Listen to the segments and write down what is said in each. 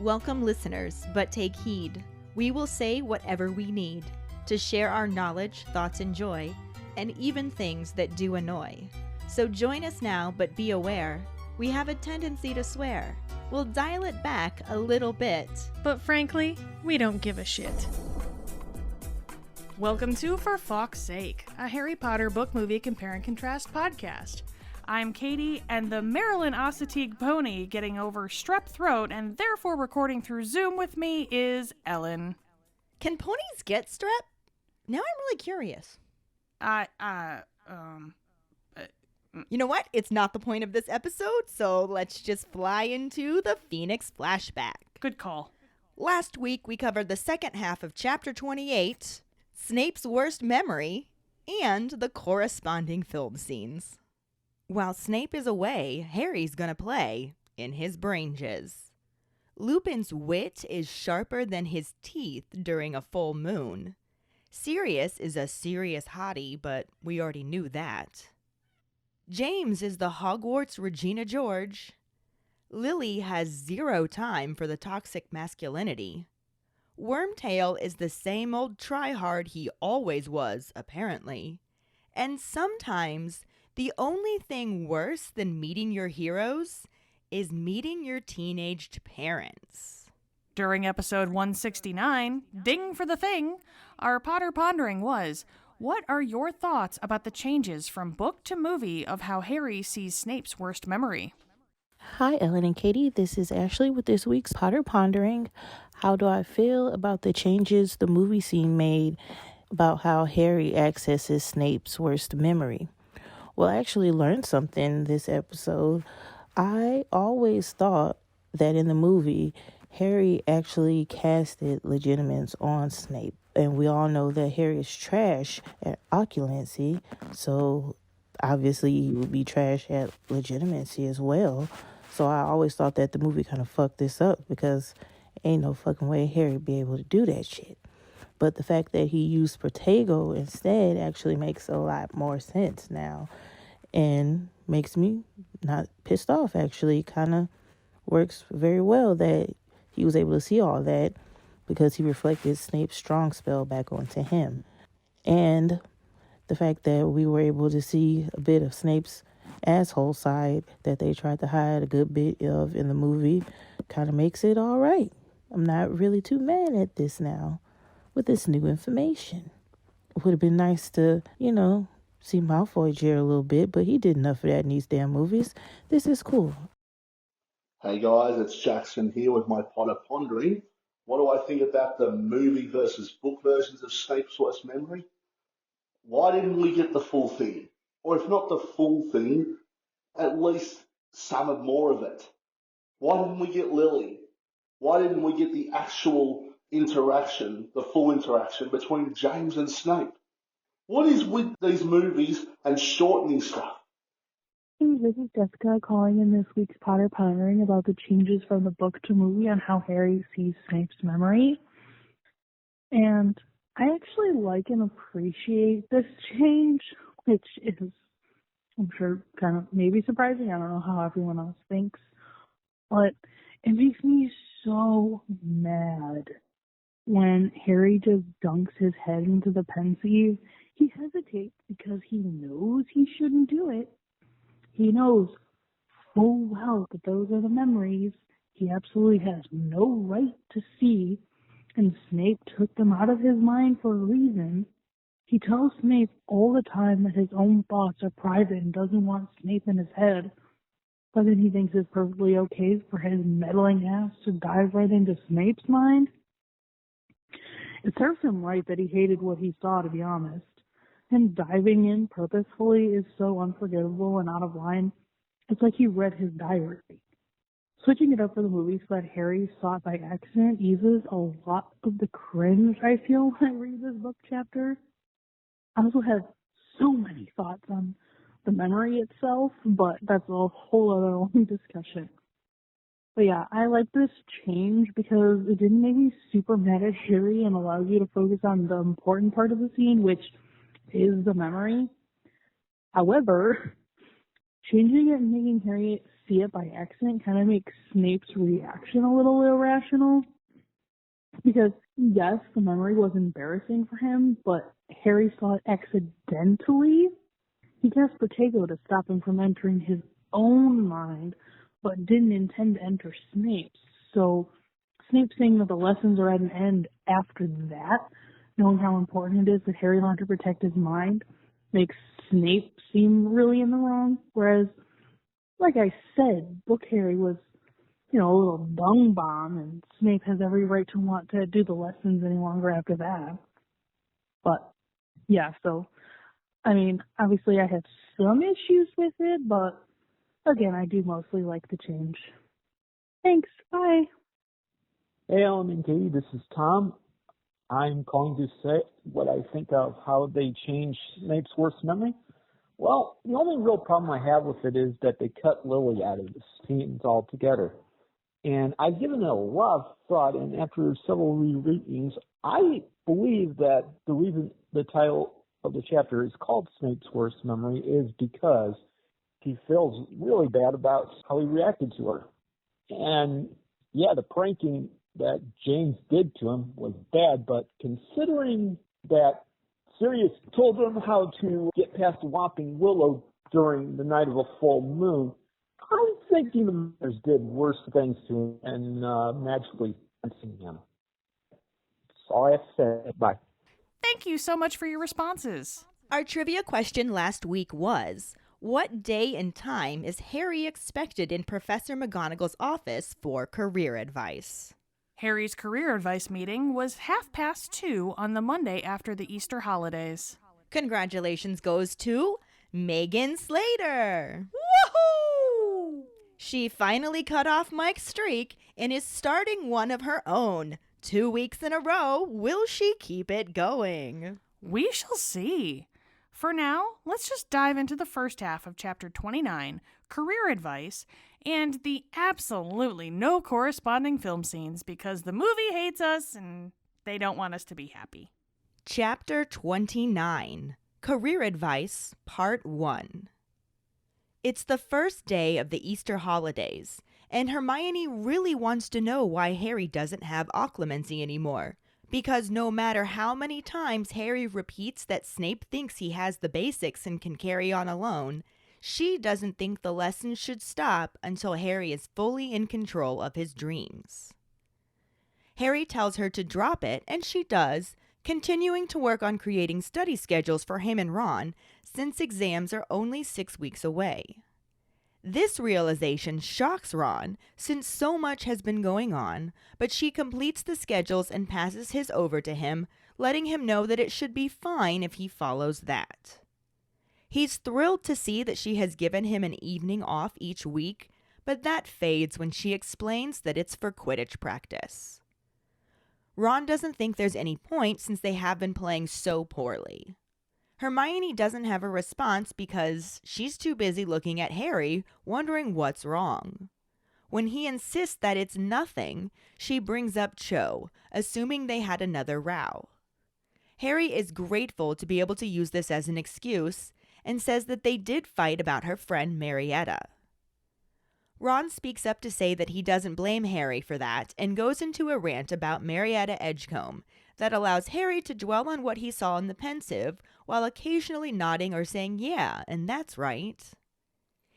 Welcome, listeners, but take heed. We will say whatever we need to share our knowledge, thoughts, and joy, and even things that do annoy. So join us now, but be aware, we have a tendency to swear. We'll dial it back a little bit. But frankly, we don't give a shit. Welcome to For Fawkes' Sake, a Harry Potter book movie compare and contrast podcast. I'm Keighty, and the Marilyn Ostetig pony getting over strep throat and therefore recording through Zoom with me is Ellen. Can ponies get strep? Now I'm really curious. You know what? It's not the point of this episode, so let's just fly into the Phoenix flashback. Good call. Last week, we covered the second half of Chapter 28, Snape's worst memory, and the corresponding film scenes. While Snape is away, Harry's gonna play in his branges. Lupin's wit is sharper than his teeth during a full moon. Sirius is a serious hottie, but we already knew that. James is the Hogwarts Regina George. Lily has zero time for the toxic masculinity. Wormtail is the same old tryhard he always was, apparently. And sometimes the only thing worse than meeting your heroes is meeting your teenaged parents. During episode 169, Ding for the Thing, our Potter Pondering was, what are your thoughts about the changes from book to movie of how Harry sees Snape's worst memory? Hi, Ellen and Keighty. This is Ashley with this week's Potter Pondering. How do I feel about the changes the movie scene made about how Harry accesses Snape's worst memory? Well, I actually learned something this episode. I always thought that in the movie, Harry actually casted Legitimates on Snape. And we all know that Harry is trash at oculancy, so obviously he would be trash at legitimacy as well. So I always thought that the movie kind of fucked this up because ain't no fucking way Harry would be able to do that shit. But the fact that he used Protego instead actually makes a lot more sense now and makes me not pissed off, actually. Kind of works very well that he was able to see all that because he reflected Snape's strong spell back onto him. And the fact that we were able to see a bit of Snape's asshole side that they tried to hide a good bit of in the movie kind of makes it all right. I'm not really too mad at this now with this new information. It would have been nice to, see Malfoy jeer a little bit, but he did enough of that in these damn movies. This is cool. Hey guys, it's Jackson here with my Potter Pondering. What do I think about the movie versus book versions of Snape's worst memory? Why didn't we get the full thing? Or if not the full thing, at least some of more of it. Why didn't we get Lily? Why didn't we get the actual interaction, the full interaction between James and Snape? What is with these movies and shortening stuff? Hey, this is Jessica calling in this week's Potter Pondering about the changes from the book to movie on how Harry sees Snape's memory. And I actually like and appreciate this change, which is, I'm sure, kind of maybe surprising. I don't know how everyone else thinks. But it makes me so mad when Harry just dunks his head into the Pensieve. He hesitates because he knows he shouldn't do it. He knows full well that those are the memories he absolutely has no right to see, and Snape took them out of his mind for a reason. He tells Snape all the time that his own thoughts are private and doesn't want Snape in his head, but then he thinks it's perfectly okay for his meddling ass to dive right into Snape's mind. It serves him right that he hated what he saw, to be honest. Him diving in purposefully is so unforgivable and out of line. It's like he read his diary. Switching it up for the movie so that Harry saw it by accident eases a lot of the cringe I feel when I read this book chapter. I also have so many thoughts on the memory itself, but that's a whole other long discussion. But yeah, I like this change because it didn't make me super mad at Harry and allows you to focus on the important part of the scene, which is the memory. However, changing it and making Harry see it by accident kind of makes Snape's reaction a little irrational. Because, yes, the memory was embarrassing for him, but Harry saw it accidentally. He cast Protego to stop him from entering his own mind, but didn't intend to enter Snape's. So Snape saying that the lessons are at an end after that, knowing how important it is that Harry learned to protect his mind, makes Snape seem really in the wrong. Whereas, like I said, Book Harry was, a little dung bomb, and Snape has every right to want to do the lessons any longer after that. But, yeah, so, obviously I have some issues with it, but, again, I do mostly like the change. Thanks, bye! Hey, Ellen and Keighty, this is Tom. I'm calling to say what I think of how they changed Snape's worst memory. Well, the only real problem I have with it is that they cut Lily out of the scenes altogether. And I've given it a lot of thought, and after several rereadings, I believe that the reason the title of the chapter is called Snape's Worst Memory is because he feels really bad about how he reacted to her. And, yeah, the pranking that James did to him was bad, but considering that Sirius told him how to get past the Whopping Willow during the night of a full moon, I'm thinking the members did worse things to him and magically fencing him. That's all I have to say. Bye. Thank you so much for your responses. Our trivia question last week was, what day and time is Harry expected in Professor McGonagall's office for career advice? Harry's career advice meeting was 2:30 on the Monday after the Easter holidays. Congratulations goes to Megan Slater. Woohoo! She finally cut off Mike's streak and is starting one of her own. 2 weeks in a row. Will she keep it going? We shall see. For now, let's just dive into the first half of Chapter 29, Career Advice, and the absolutely no corresponding film scenes because the movie hates us and they don't want us to be happy. Chapter 29, Career Advice, Part 1. It's the first day of the Easter holidays, and Hermione really wants to know why Harry doesn't have occlumency anymore. Because no matter how many times Harry repeats that Snape thinks he has the basics and can carry on alone, she doesn't think the lesson should stop until Harry is fully in control of his dreams. Harry tells her to drop it, and she does, continuing to work on creating study schedules for him and Ron, since exams are only 6 weeks away. This realization shocks Ron, since so much has been going on, but she completes the schedules and passes his over to him, letting him know that it should be fine if he follows that. He's thrilled to see that she has given him an evening off each week, but that fades when she explains that it's for Quidditch practice. Ron doesn't think there's any point since they have been playing so poorly. Hermione doesn't have a response because she's too busy looking at Harry, wondering what's wrong. When he insists that it's nothing, she brings up Cho, assuming they had another row. Harry is grateful to be able to use this as an excuse and says that they did fight about her friend Marietta. Ron speaks up to say that he doesn't blame Harry for that and goes into a rant about Marietta Edgecombe that allows Harry to dwell on what he saw in the pensive while occasionally nodding or saying, yeah, and that's right.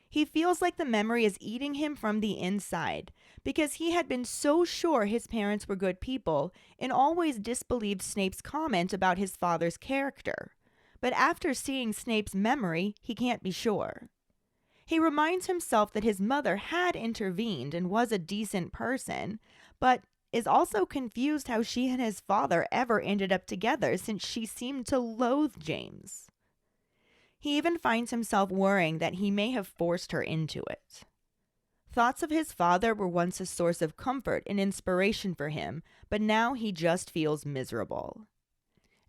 He feels like the memory is eating him from the inside because he had been so sure his parents were good people and always disbelieved Snape's comment about his father's character. But after seeing Snape's memory, he can't be sure. He reminds himself that his mother had intervened and was a decent person, but is also confused how she and his father ever ended up together since she seemed to loathe James. He even finds himself worrying that he may have forced her into it. Thoughts of his father were once a source of comfort and inspiration for him, but now he just feels miserable.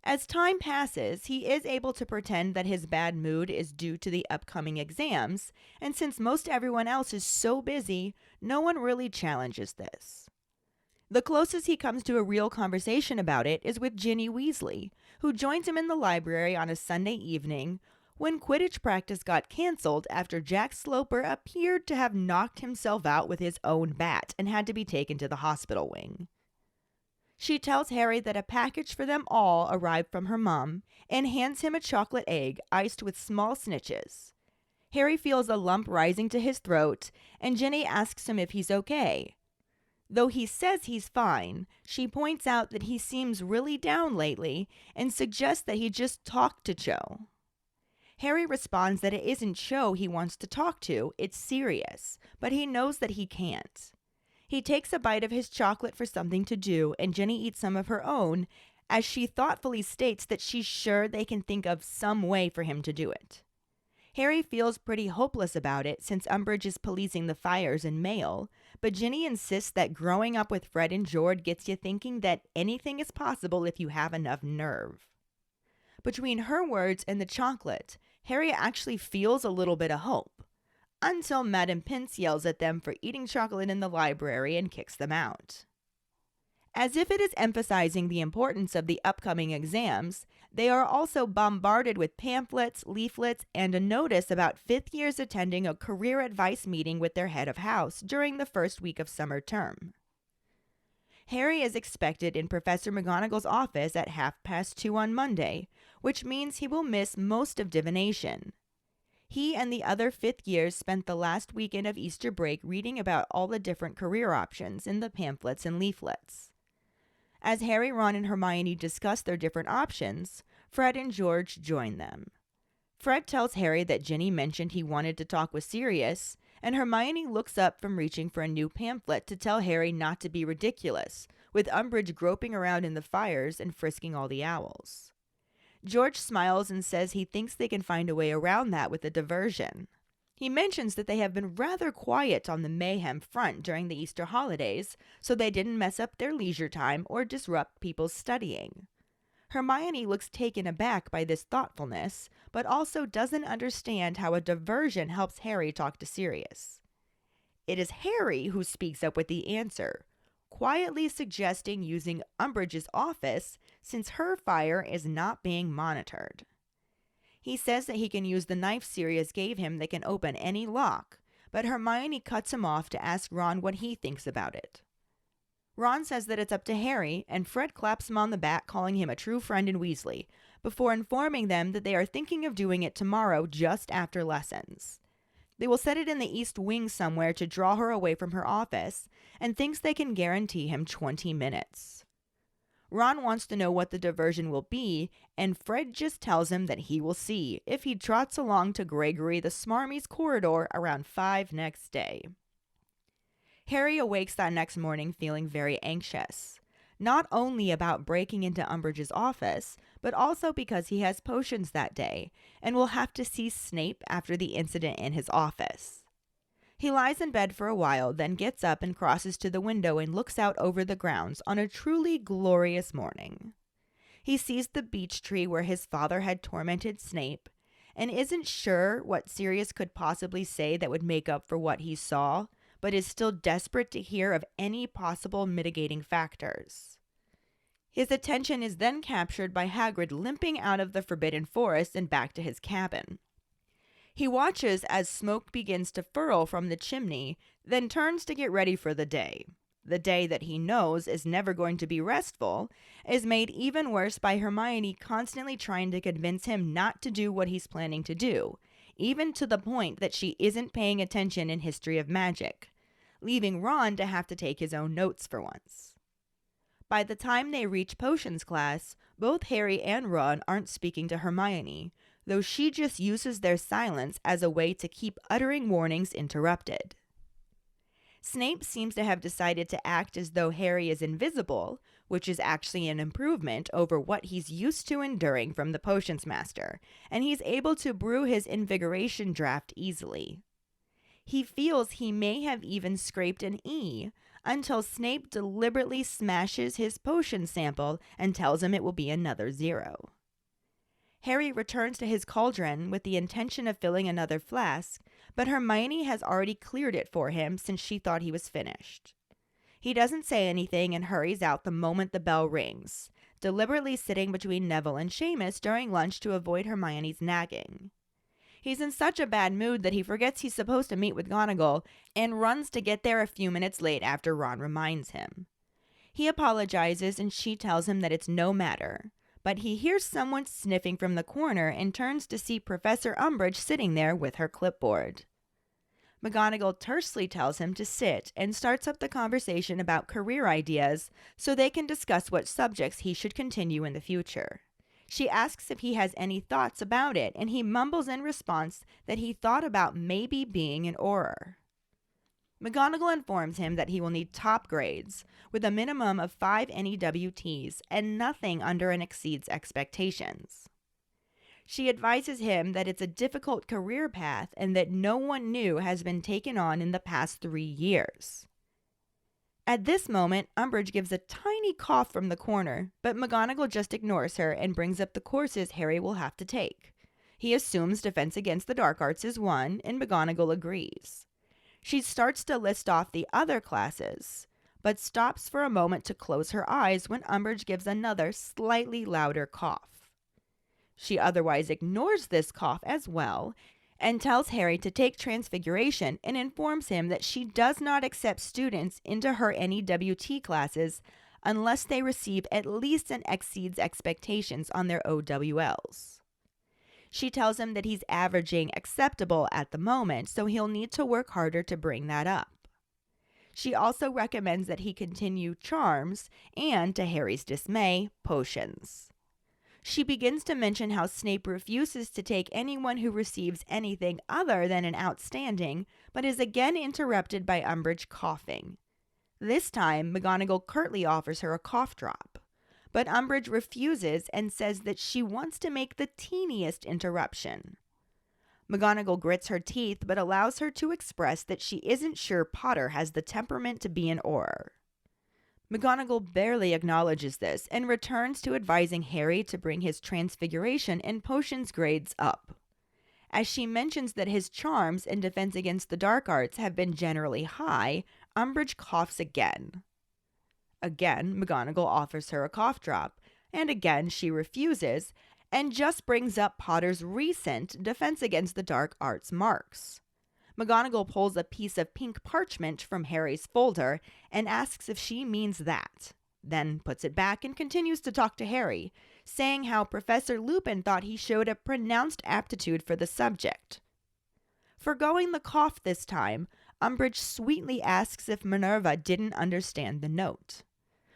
As time passes, he is able to pretend that his bad mood is due to the upcoming exams, and since most everyone else is so busy, no one really challenges this. The closest he comes to a real conversation about it is with Ginny Weasley, who joins him in the library on a Sunday evening, when Quidditch practice got canceled after Jack Sloper appeared to have knocked himself out with his own bat and had to be taken to the hospital wing. She tells Harry that a package for them all arrived from her mom and hands him a chocolate egg iced with small snitches. Harry feels a lump rising to his throat, and Ginny asks him if he's okay. Though he says he's fine, she points out that he seems really down lately and suggests that he just talk to Cho. Harry responds that it isn't Cho he wants to talk to, it's Sirius, but he knows that he can't. He takes a bite of his chocolate for something to do, and Ginny eats some of her own, as she thoughtfully states that she's sure they can think of some way for him to do it. Harry feels pretty hopeless about it since Umbridge is policing the fires in Mail, but Ginny insists that growing up with Fred and George gets you thinking that anything is possible if you have enough nerve. Between her words and the chocolate, Harry actually feels a little bit of hope, until Madame Pince yells at them for eating chocolate in the library and kicks them out. As if it is emphasizing the importance of the upcoming exams, they are also bombarded with pamphlets, leaflets, and a notice about fifth years attending a career advice meeting with their head of house during the first week of summer term. Harry is expected in Professor McGonagall's office at 2:30 on Monday, which means he will miss most of divination. He and the other fifth years spent the last weekend of Easter break reading about all the different career options in the pamphlets and leaflets. As Harry, Ron, and Hermione discuss their different options, Fred and George join them. Fred tells Harry that Ginny mentioned he wanted to talk with Sirius, and Hermione looks up from reaching for a new pamphlet to tell Harry not to be ridiculous, with Umbridge groping around in the fires and frisking all the owls. George smiles and says he thinks they can find a way around that with a diversion. He mentions that they have been rather quiet on the mayhem front during the Easter holidays, so they didn't mess up their leisure time or disrupt people's studying. Hermione looks taken aback by this thoughtfulness, but also doesn't understand how a diversion helps Harry talk to Sirius. It is Harry who speaks up with the answer, quietly suggesting using Umbridge's office since her fire is not being monitored. He says that he can use the knife Sirius gave him that can open any lock, but Hermione cuts him off to ask Ron what he thinks about it. Ron says that it's up to Harry, and Fred claps him on the back, calling him a true friend in Weasley, before informing them that they are thinking of doing it tomorrow just after lessons. They will set it in the East Wing somewhere to draw her away from her office, and thinks they can guarantee him 20 minutes. Ron wants to know what the diversion will be, and Fred just tells him that he will see if he trots along to Gregory the Smarmy's corridor around 5 next day. Harry awakes that next morning feeling very anxious, not only about breaking into Umbridge's office, but also because he has potions that day, and will have to see Snape after the incident in his office. He lies in bed for a while, then gets up and crosses to the window and looks out over the grounds on a truly glorious morning. He sees the beech tree where his father had tormented Snape, and isn't sure what Sirius could possibly say that would make up for what he saw, but is still desperate to hear of any possible mitigating factors. His attention is then captured by Hagrid limping out of the Forbidden Forest and back to his cabin. He watches as smoke begins to furl from the chimney, then turns to get ready for the day. The day that he knows is never going to be restful, is made even worse by Hermione constantly trying to convince him not to do what he's planning to do, even to the point that she isn't paying attention in History of Magic, leaving Ron to have to take his own notes for once. By the time they reach potions class, both Harry and Ron aren't speaking to Hermione, though she just uses their silence as a way to keep uttering warnings interrupted. Snape seems to have decided to act as though Harry is invisible, which is actually an improvement over what he's used to enduring from the Potions Master, and he's able to brew his invigoration draft easily. He feels he may have even scraped an E, until Snape deliberately smashes his potion sample and tells him it will be another 0. Harry returns to his cauldron with the intention of filling another flask, but Hermione has already cleared it for him since she thought he was finished. He doesn't say anything and hurries out the moment the bell rings, deliberately sitting between Neville and Seamus during lunch to avoid Hermione's nagging. He's in such a bad mood that he forgets he's supposed to meet with McGonagall and runs to get there a few minutes late after Ron reminds him. He apologizes and she tells him that it's no matter, but he hears someone sniffing from the corner and turns to see Professor Umbridge sitting there with her clipboard. McGonagall tersely tells him to sit and starts up the conversation about career ideas so they can discuss what subjects he should continue in the future. She asks if he has any thoughts about it, and he mumbles in response that he thought about maybe being an Auror. McGonagall informs him that he will need top grades, with a minimum of 5 NEWTs and nothing under and exceeds expectations. She advises him that it's a difficult career path and that no one new has been taken on in the past 3 years. At this moment, Umbridge gives a tiny cough from the corner, but McGonagall just ignores her and brings up the courses Harry will have to take. He assumes Defense Against the Dark Arts is one, and McGonagall agrees. She starts to list off the other classes, but stops for a moment to close her eyes when Umbridge gives another, slightly louder cough. She otherwise ignores this cough as well, and tells Harry to take Transfiguration and informs him that she does not accept students into her NEWT classes unless they receive at least an exceeds expectations on their OWLs. She tells him that he's averaging acceptable at the moment, so he'll need to work harder to bring that up. She also recommends that he continue charms and, to Harry's dismay, potions. She begins to mention how Snape refuses to take anyone who receives anything other than an outstanding, but is again interrupted by Umbridge coughing. This time, McGonagall curtly offers her a cough drop, but Umbridge refuses and says that she wants to make the teeniest interruption. McGonagall grits her teeth but allows her to express that she isn't sure Potter has the temperament to be an Auror. McGonagall barely acknowledges this and returns to advising Harry to bring his Transfiguration and potions grades up. As she mentions that his charms and Defense Against the Dark Arts have been generally high, Umbridge coughs again. Again, McGonagall offers her a cough drop, and again she refuses, and just brings up Potter's recent Defense Against the Dark Arts marks. McGonagall pulls a piece of pink parchment from Harry's folder and asks if she means that, then puts it back and continues to talk to Harry, saying how Professor Lupin thought he showed a pronounced aptitude for the subject. Forgoing the cough this time, Umbridge sweetly asks if Minerva didn't understand the note.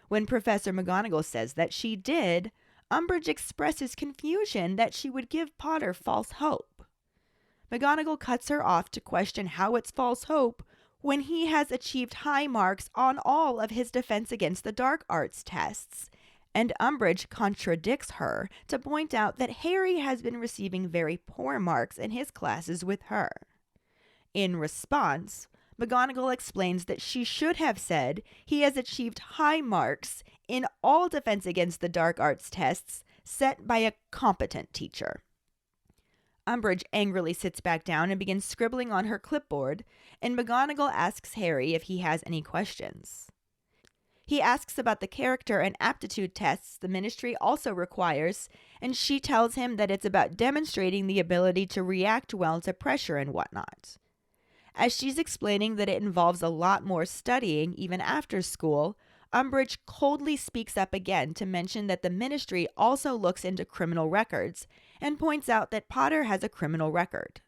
When Professor McGonagall says that she did, Umbridge expresses confusion that she would give Potter false hope. McGonagall cuts her off to question how it's false hope when he has achieved high marks on all of his Defense Against the Dark Arts tests, and Umbridge contradicts her to point out that Harry has been receiving very poor marks in his classes with her. In response, McGonagall explains that she should have said he has achieved high marks in all Defense Against the Dark Arts tests set by a competent teacher. Umbridge angrily sits back down and begins scribbling on her clipboard, and McGonagall asks Harry if he has any questions. He asks about the character and aptitude tests the Ministry also requires, and she tells him that it's about demonstrating the ability to react well to pressure and whatnot. As she's explaining that it involves a lot more studying even after school, Umbridge coldly speaks up again to mention that the Ministry also looks into criminal records and points out that Potter has a criminal record.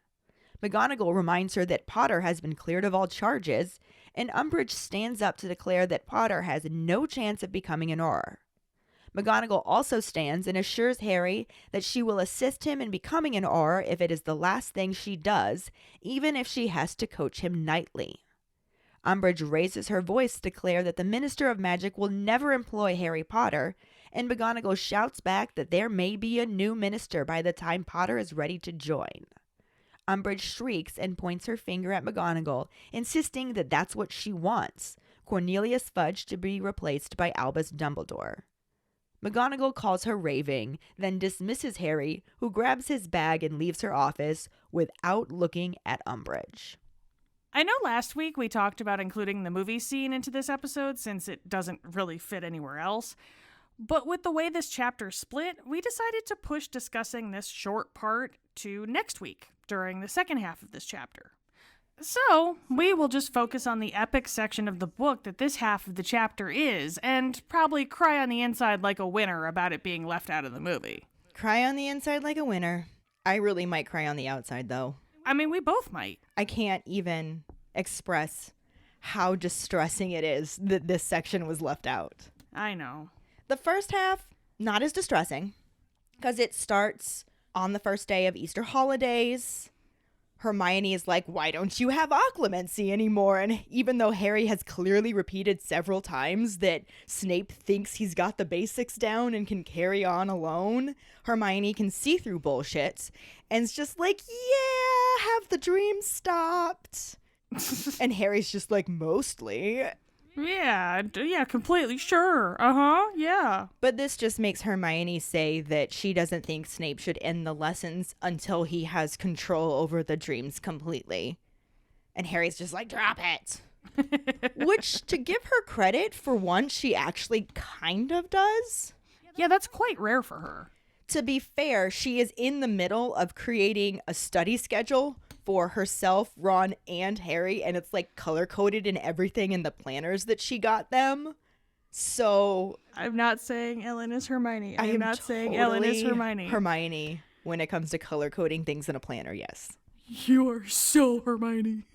McGonagall reminds her that Potter has been cleared of all charges, and Umbridge stands up to declare that Potter has no chance of becoming an Auror. McGonagall also stands and assures Harry that she will assist him in becoming an Auror if it is the last thing she does, even if she has to coach him nightly. Umbridge raises her voice to declare that the Minister of Magic will never employ Harry Potter, and McGonagall shouts back that there may be a new minister by the time Potter is ready to join. Umbridge shrieks and points her finger at McGonagall, insisting that that's what she wants, Cornelius Fudge to be replaced by Albus Dumbledore. McGonagall calls her raving, then dismisses Harry, who grabs his bag and leaves her office without looking at Umbridge. I know last week we talked about including the movie scene into this episode since it doesn't really fit anywhere else, but with the way this chapter split, we decided to push discussing this short part to next week, during the second half of this chapter. So, we will just focus on the epic section of the book that this half of the chapter is, and probably cry on the inside like a winner about it being left out of the movie. Cry on the inside like a winner. I really might cry on the outside, though. I mean, we both might. I can't even express how distressing it is that this section was left out. I know. The first half, not as distressing, because it starts on the first day of Easter holidays. Hermione is like, why don't you have occlumency anymore? And even though Harry has clearly repeated several times that Snape thinks he's got the basics down and can carry on alone, Hermione can see through bullshit and it's just like, yeah, have the dream stopped? And Harry's just like, mostly. Yeah, completely sure. Yeah. But this just makes Hermione say that she doesn't think Snape should end the lessons until he has control over the dreams completely. And Harry's just like, drop it. Which, to give her credit, for once, she actually kind of does. Yeah, that's quite rare for her. To be fair, she is in the middle of creating a study schedule for herself, Ron, and Harry, and it's like color-coded in everything in the planners that she got them. So I'm not saying Ellen is Hermione. I am not saying Ellen is Hermione. Hermione, when it comes to color-coding things in a planner, yes. You are so Hermione.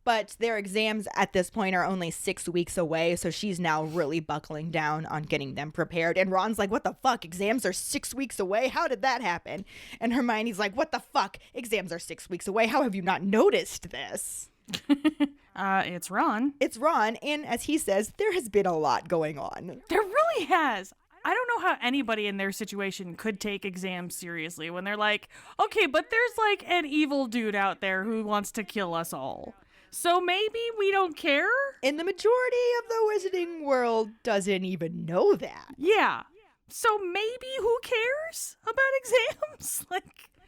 But their exams at this point are only 6 weeks away, so she's now really buckling down on getting them prepared. And Ron's like, what the fuck? Exams are 6 weeks away? How did that happen? And Hermione's like, what the fuck? Exams are 6 weeks away. How have you not noticed this? It's Ron. It's Ron, and as he says, there has been a lot going on. There really has. I don't know how anybody in their situation could take exams seriously when they're like, okay, but there's like an evil dude out there who wants to kill us all. So maybe we don't care? And the majority of the wizarding world doesn't even know that. Yeah. So maybe who cares about exams?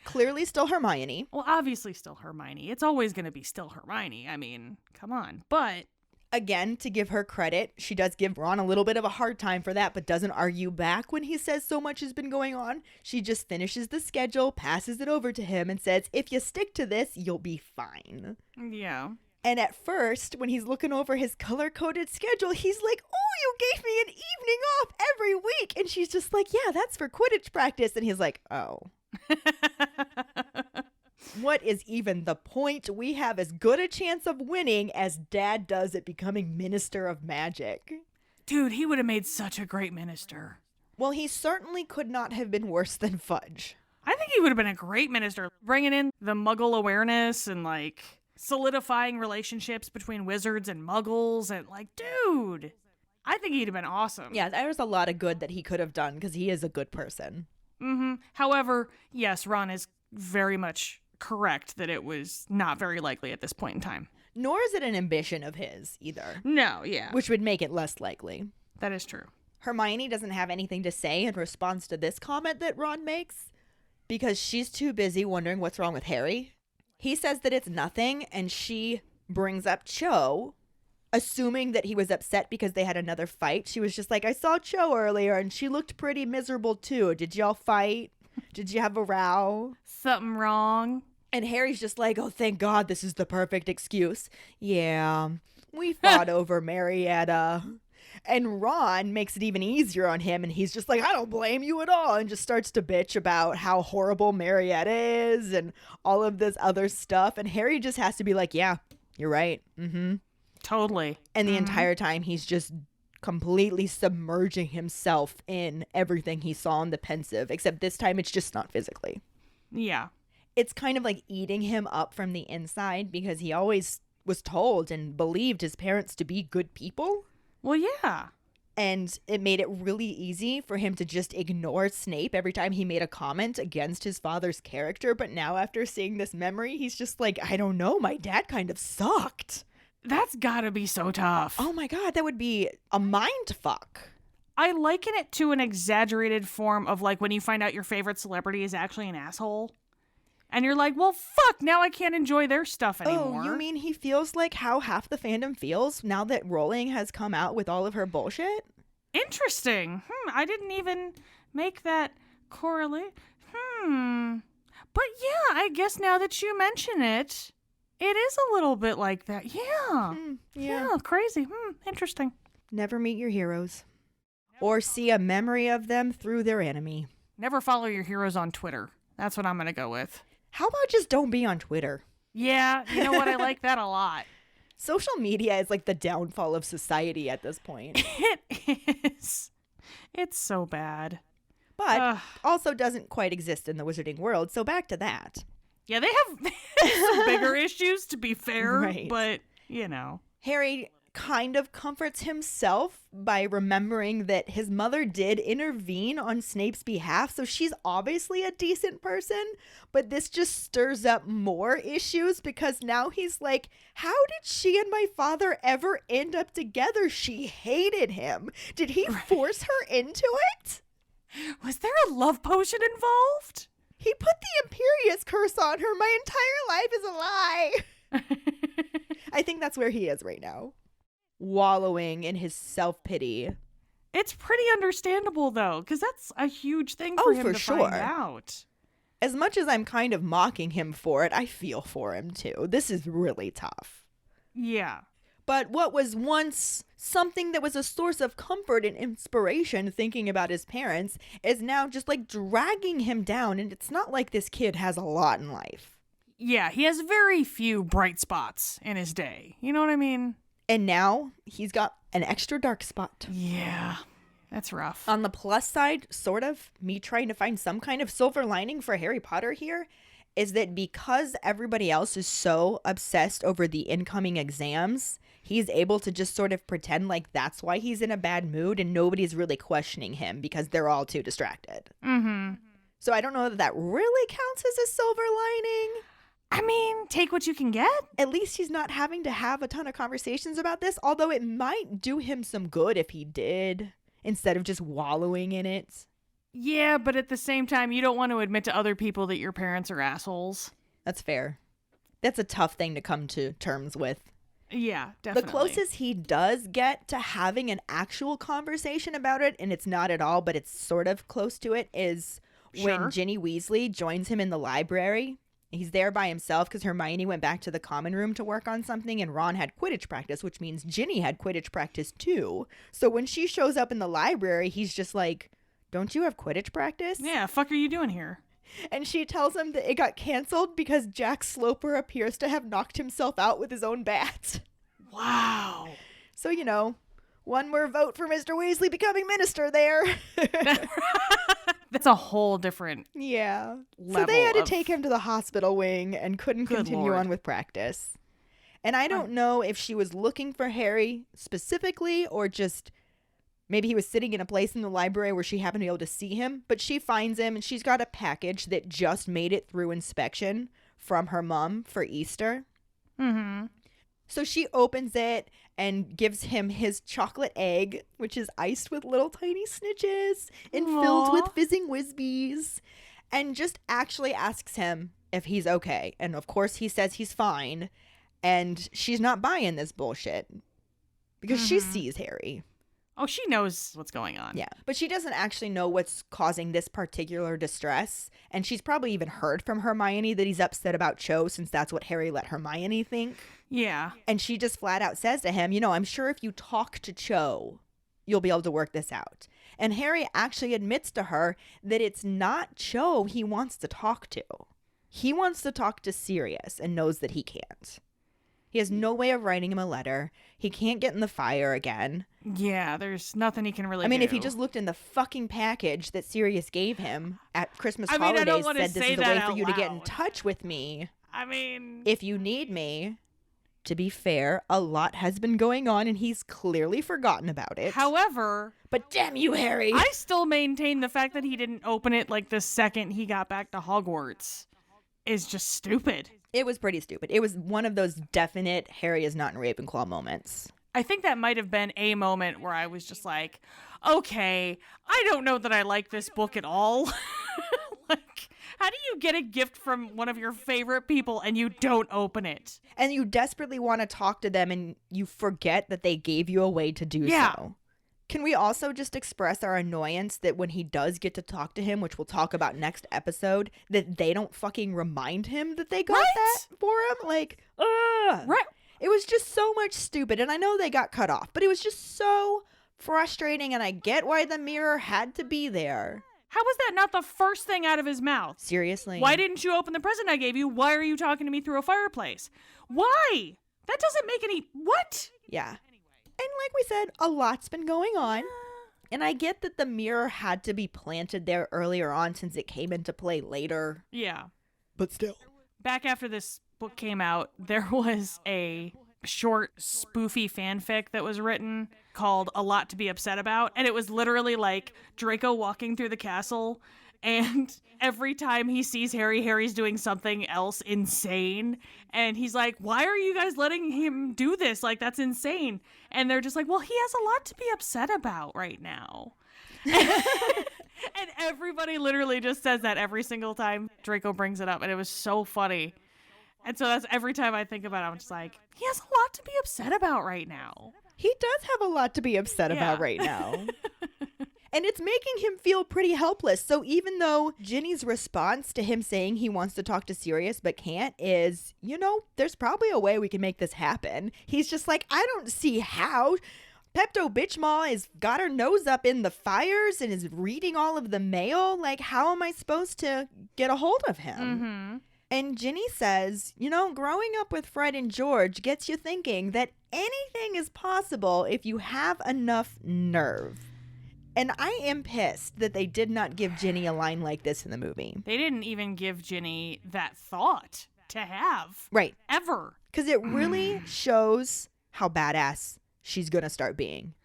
Clearly still Hermione. Well, obviously still Hermione. It's always going to be still Hermione. I mean, come on. But again, to give her credit, she does give Ron a little bit of a hard time for that, but doesn't argue back when he says so much has been going on. She just finishes the schedule, passes it over to him, and says, if you stick to this, you'll be fine. Yeah. And at first, when he's looking over his color-coded schedule, he's like, oh, you gave me an evening off every week. And she's just like, yeah, that's for Quidditch practice. And he's like, oh. What is even the point? We have as good a chance of winning as Dad does at becoming Minister of Magic. Dude, he would have made such a great minister. Well, he certainly could not have been worse than Fudge. I think he would have been a great minister, bringing in the Muggle awareness and solidifying relationships between wizards and muggles and dude, I think he'd have been awesome. Yeah, there's a lot of good that he could have done because he is a good person. However, yes, Ron is very much correct that it was not very likely at this point in time. Nor is it an ambition of his either. No, yeah. Which would make it less likely. That is true. Hermione doesn't have anything to say in response to this comment that Ron makes because she's too busy wondering what's wrong with Harry. He says that it's nothing, and she brings up Cho, assuming that he was upset because they had another fight. She was just like, I saw Cho earlier, and she looked pretty miserable too. Did y'all fight? Did you have a row? Something wrong? And Harry's just like, oh, thank God, this is the perfect excuse. Yeah, we fought over Marietta. And Ron makes it even easier on him, and he's just like, I don't blame you at all, and just starts to bitch about how horrible Marietta is and all of this other stuff. And Harry just has to be like, yeah, you're right. Totally. And the entire time he's just completely submerging himself in everything he saw in the pensive, except this time it's just not physically. Yeah. It's kind of like eating him up from the inside because he always was told and believed his parents to be good people. Well, yeah. And it made it really easy for him to just ignore Snape every time he made a comment against his father's character. But now after seeing this memory, he's just like, I don't know, my dad kind of sucked. That's gotta be so tough. Oh my God, that would be a mind fuck. I liken it to an exaggerated form of when you find out your favorite celebrity is actually an asshole. And you're like, well, fuck, now I can't enjoy their stuff anymore. Oh, you mean he feels like how half the fandom feels now that Rowling has come out with all of her bullshit? Interesting. I didn't even make that correlate. But yeah, I guess now that you mention it, it is a little bit like that. Yeah. Yeah, crazy. Interesting. Never meet your heroes or see a memory of them through their enemy. Never follow your heroes on Twitter. That's what I'm going to go with. How about just don't be on Twitter? Yeah, you know what? I like that a lot. Social media is like the downfall of society at this point. It is. It's so bad. But also doesn't quite exist in the wizarding world, so back to that. Yeah, they have some bigger issues, to be fair, Right. But, you know. Harry kind of comforts himself by remembering that his mother did intervene on Snape's behalf, so she's obviously a decent person, but this just stirs up more issues because now he's like, how did she and my father ever end up together? She hated him. Did he force her into it? Was there a love potion involved? He put the Imperius curse on her. My entire life is a lie. I think that's where he is right now. Wallowing in his self-pity. It's pretty understandable, though, because that's a huge thing for him to find out. As much as I'm kind of mocking him for it, I feel for him, too. This is really tough. Yeah. But what was once something that was a source of comfort and inspiration, thinking about his parents, is now just like dragging him down. And it's not like this kid has a lot in life. Yeah, he has very few bright spots in his day. You know what I mean? And now he's got an extra dark spot. Yeah, that's rough. On the plus side, sort of, me trying to find some kind of silver lining for Harry Potter here is that because everybody else is so obsessed over the incoming exams, he's able to just sort of pretend like that's why he's in a bad mood and nobody's really questioning him because they're all too distracted. Mm-hmm. So I don't know that really counts as a silver lining. I mean, take what you can get. At least he's not having to have a ton of conversations about this, although it might do him some good if he did, instead of just wallowing in it. Yeah, but at the same time, you don't want to admit to other people that your parents are assholes. That's fair. That's a tough thing to come to terms with. Yeah, definitely. The closest he does get to having an actual conversation about it, and it's not at all, but it's sort of close to it, is when Ginny Weasley joins him in the library. He's there by himself because Hermione went back to the common room to work on something and Ron had Quidditch practice, which means Ginny had Quidditch practice too. So when she shows up in the library, he's just like, don't you have Quidditch practice? Yeah, fuck are you doing here? And she tells him that it got canceled because Jack Sloper appears to have knocked himself out with his own bat. Wow. So, you know, one more vote for Mr. Weasley becoming minister there. That's a whole different Yeah. level So they had to of- take him to the hospital wing and couldn't Good continue Lord. on with practice. And I don't know if she was looking for Harry specifically or just maybe he was sitting in a place in the library where she happened to be able to see him. But she finds him and she's got a package that just made it through inspection from her mom for Easter. Mm-hmm. So she opens it and gives him his chocolate egg, which is iced with little tiny snitches and filled with fizzing whizbees, and just actually asks him if he's okay. And of course he says he's fine. And she's not buying this bullshit because she sees Harry. Oh, she knows what's going on. Yeah, but she doesn't actually know what's causing this particular distress. And she's probably even heard from Hermione that he's upset about Cho since that's what Harry let Hermione think. Yeah. And she just flat out says to him, you know, I'm sure if you talk to Cho, you'll be able to work this out. And Harry actually admits to her that it's not Cho he wants to talk to. He wants to talk to Sirius and knows that he can't. He has no way of writing him a letter. He can't get in the fire again. Yeah, there's nothing he can really do. I mean, if he just looked in the fucking package that Sirius gave him at Christmas I don't holidays, wanna said this say is a that way for out you to get in loud. touch with me. I mean, If you need me. To be fair, a lot has been going on and he's clearly forgotten about it. however, But damn you, Harry. I still maintain the fact that he didn't open it like the second he got back to Hogwarts is just stupid. It was pretty stupid. It was one of those definite Harry is not in Ravenclaw moments. I think that might have been a moment where I was just like, okay, I don't know that I like this book at all. Like, how do you get a gift from one of your favorite people and you don't open it? And you desperately want to talk to them and you forget that they gave you a way to do Yeah. so. Can we also just express our annoyance that when he does get to talk to him, which we'll talk about next episode, that they don't fucking remind him that they got that for him? Like, ugh. Right. It was just so much stupid. And I know they got cut off, but it was just so frustrating. And I get why the mirror had to be there. How was that not the first thing out of his mouth? Seriously. Why didn't you open the present I gave you? Why are you talking to me through a fireplace? Why? That doesn't make any... What? Yeah. And like we said, a lot's been going on. And I get that the mirror had to be planted there earlier on since it came into play later. Yeah. But still. Back after this book came out, there was a short spoofy fanfic that was written called A Lot to Be Upset About. And it was literally like Draco walking through the castle, and every time he sees Harry, Harry's doing something else insane. And he's like, why are you guys letting him do this? Like, that's insane. And they're just like, well, he has a lot to be upset about right now. And everybody literally just says that every single time Draco brings it up. And it was so funny. And so that's every time I think about it, I'm just like, he has a lot to be upset about right now. He does have a lot to be upset about right now. And it's making him feel pretty helpless. So even though Ginny's response to him saying he wants to talk to Sirius but can't is, you know, there's probably a way we can make this happen. He's just like, I don't see how. Pepto-Bitchmaw has got her nose up in the fires and is reading all of the mail. Like, how am I supposed to get a hold of him? Mm-hmm. And Ginny says, you know, growing up with Fred and George gets you thinking that anything is possible if you have enough nerve. And I am pissed that they did not give Ginny a line like this in the movie. They didn't even give Ginny that thought to have. Right. Ever. Because it really shows how badass she's going to start being.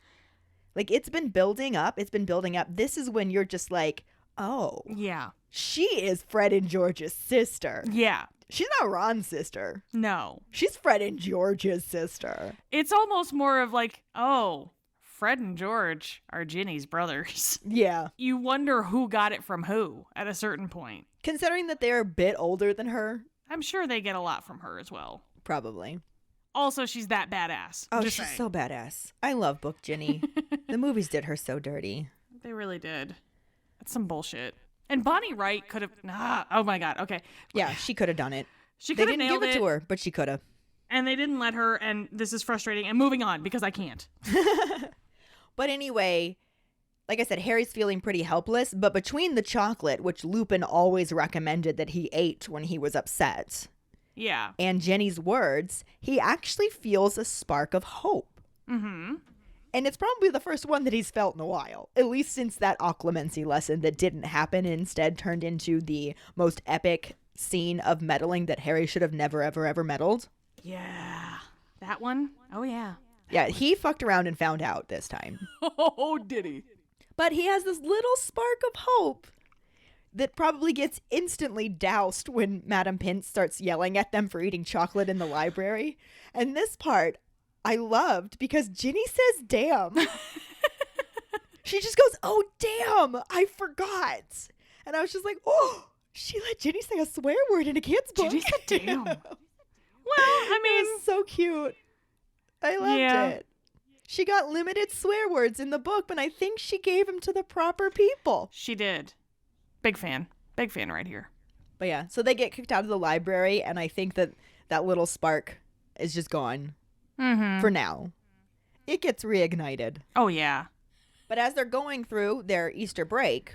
Like, it's been building up. It's been building up. This is when you're just like, oh. Yeah. She is Fred and George's sister. Yeah. She's not Ron's sister. No. She's Fred and George's sister. It's almost more of like, oh, Fred and George are Ginny's brothers. Yeah. You wonder who got it from who at a certain point. Considering that they're a bit older than her. I'm sure they get a lot from her as well. Probably. Also, she's that badass. Oh, she's so badass. I love Book Ginny. The movies did her so dirty. They really did. That's some bullshit. And Bonnie Wright could have... oh my God. Okay. Yeah, she could have done it. She could have nailed nailed it. They didn't give it to her, but she could have. And they didn't let her, and this is frustrating. And moving on, because I can't. But anyway, like I said, Harry's feeling pretty helpless. But between the chocolate, which Lupin always recommended that he ate when he was upset, yeah, and Jenny's words, he actually feels a spark of hope. Mm-hmm. And it's probably the first one that he's felt in a while, at least since that occlumency lesson that didn't happen and instead turned into the most epic scene of meddling that Harry should have never, ever, ever meddled. Yeah. That one? Oh, yeah. Yeah, he fucked around and found out this time. Oh, did he? But he has this little spark of hope that probably gets instantly doused when Madame Pince starts yelling at them for eating chocolate in the library. And this part I loved because Ginny says, damn. She just goes, oh, damn, I forgot. And I was just like, oh, she let Ginny say a swear word in a kid's book. Ginny said, damn. Well, I mean, it was so cute. I loved it. She got limited swear words in the book, but I think she gave them to the proper people. She did. Big fan. Big fan right here. But yeah, so they get kicked out of the library, and I think that that little spark is just gone for now. It gets reignited. Oh, yeah. But as they're going through their Easter break,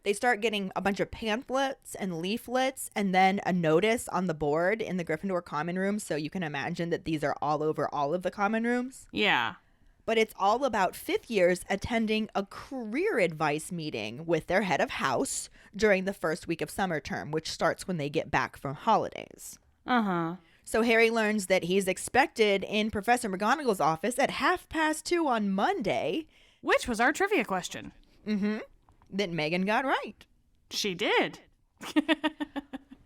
they start getting a bunch of pamphlets and leaflets and then a notice on the board in the Gryffindor common room. So you can imagine that these are all over all of the common rooms. Yeah. But it's all about fifth years attending a career advice meeting with their head of house during the first week of summer term, which starts when they get back from holidays. Uh-huh. So Harry learns that he's expected in Professor McGonagall's office at 2:30 on Monday. Which was our trivia question. Mm-hmm. That Megan got right. She did.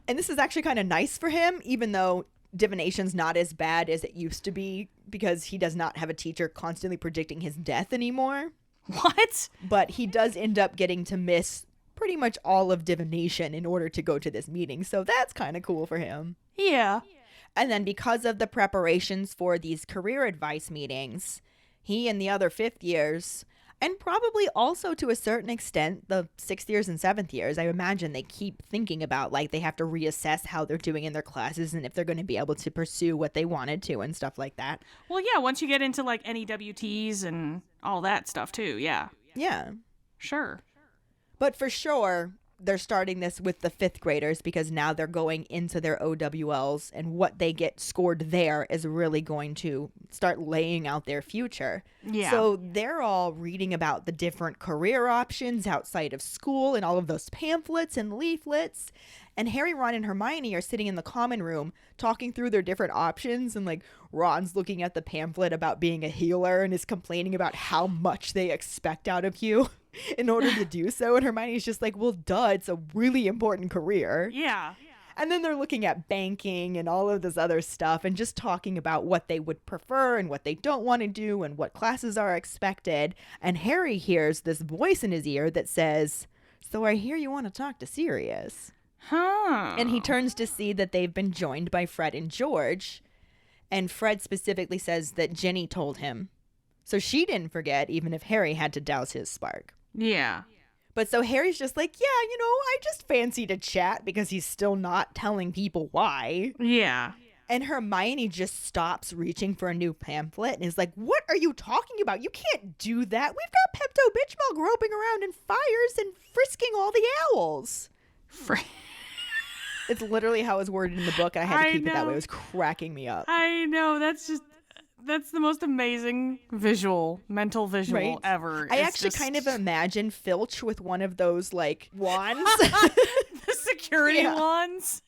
And this is actually kind of nice for him, even though divination's not as bad as it used to be because he does not have a teacher constantly predicting his death anymore. What? But he does end up getting to miss pretty much all of divination in order to go to this meeting. So that's kind of cool for him. Yeah. And then because of the preparations for these career advice meetings, he and the other fifth years, and probably also to a certain extent the sixth years and seventh years, I imagine they keep thinking about, like, they have to reassess how they're doing in their classes and if they're going to be able to pursue what they wanted to and stuff like that. Well, yeah, once you get into like NEWTs and all that stuff too, yeah. Yeah. Sure. But for sure, they're starting this with the fifth graders because now they're going into their OWLs, and what they get scored there is really going to start laying out their future. Yeah. So they're all reading about the different career options outside of school and all of those pamphlets and leaflets. And Harry, Ron, and Hermione are sitting in the common room talking through their different options. And like Ron's looking at the pamphlet about being a healer and is complaining about how much they expect out of you in order to do so. And Hermione's just like, well, duh, it's a really important career. Yeah. And then they're looking at banking and all of this other stuff and just talking about what they would prefer and what they don't want to do and what classes are expected. And Harry hears this voice in his ear that says, so I hear you want to talk to Sirius. Huh. And he turns to see that they've been joined by Fred and George. And Fred specifically says that Ginny told him. So she didn't forget, even if Harry had to douse his spark. Yeah. But so Harry's just like, yeah, you know, I just fancy to chat, because he's still not telling people why. Yeah. And Hermione just stops reaching for a new pamphlet and is like, what are you talking about? You can't do that. We've got Pepto-Bismol groping around in fires and frisking all the owls. It's literally how it's worded in the book, and I had to keep it that way. It was cracking me up. I know. That's the most amazing mental visual ever. I actually kind of imagine Filch with one of those, like, wands. The security wands.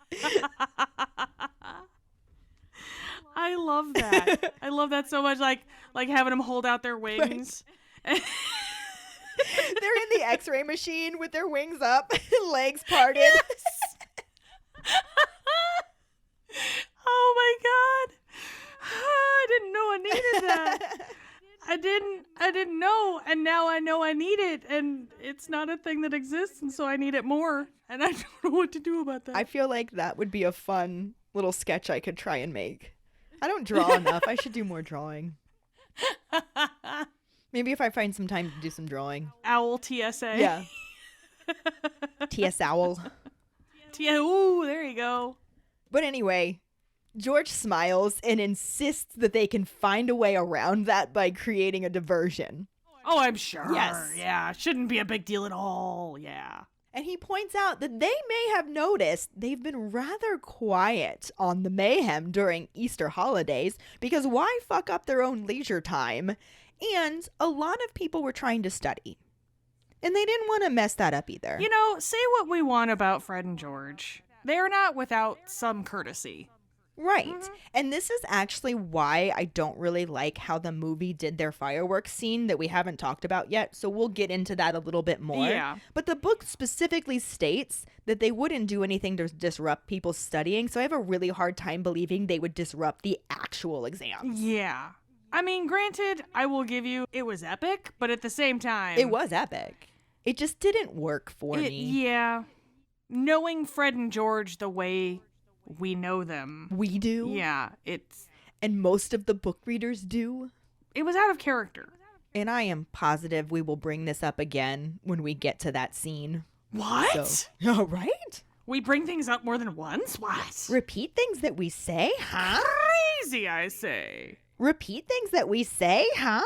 I love that. I love that so much. Like having them hold out their wings. Right. They're in the x-ray machine with their wings up, legs parted. Yes. Oh my god. I didn't know I needed that. I didn't know, and now I know I need it, and it's not a thing that exists, and so I need it more, and I don't know what to do about that. I feel like that would be a fun little sketch I could try and make. I don't draw enough. I should do more drawing. Maybe if I find some time to do some drawing. Owl TSA. Yeah. TS Owl. Ooh, there you go. But anyway, George smiles and insists that they can find a way around that by creating a diversion. Oh, I'm sure. Yes. Yeah, shouldn't be a big deal at all. Yeah. And he points out that they may have noticed they've been rather quiet on the mayhem during Easter holidays, because why fuck up their own leisure time? And a lot of people were trying to study. And they didn't want to mess that up either. You know, say what we want about Fred and George. They're not without some courtesy. Right. Mm-hmm. And this is actually why I don't really like how the movie did their fireworks scene that we haven't talked about yet. So we'll get into that a little bit more. Yeah. But the book specifically states that they wouldn't do anything to disrupt people's studying. So I have a really hard time believing they would disrupt the actual exams. Yeah. I mean, granted, I will give you, it was epic, but at the same time... It was epic. It just didn't work for me. Yeah. Knowing Fred and George the way we know them. We do. Yeah, it's... And most of the book readers do. It was out of character. And I am positive we will bring this up again when we get to that scene. What? So, right? We bring things up more than once? What? Repeat things that we say, huh? Crazy, I say. Repeat things that we say, huh?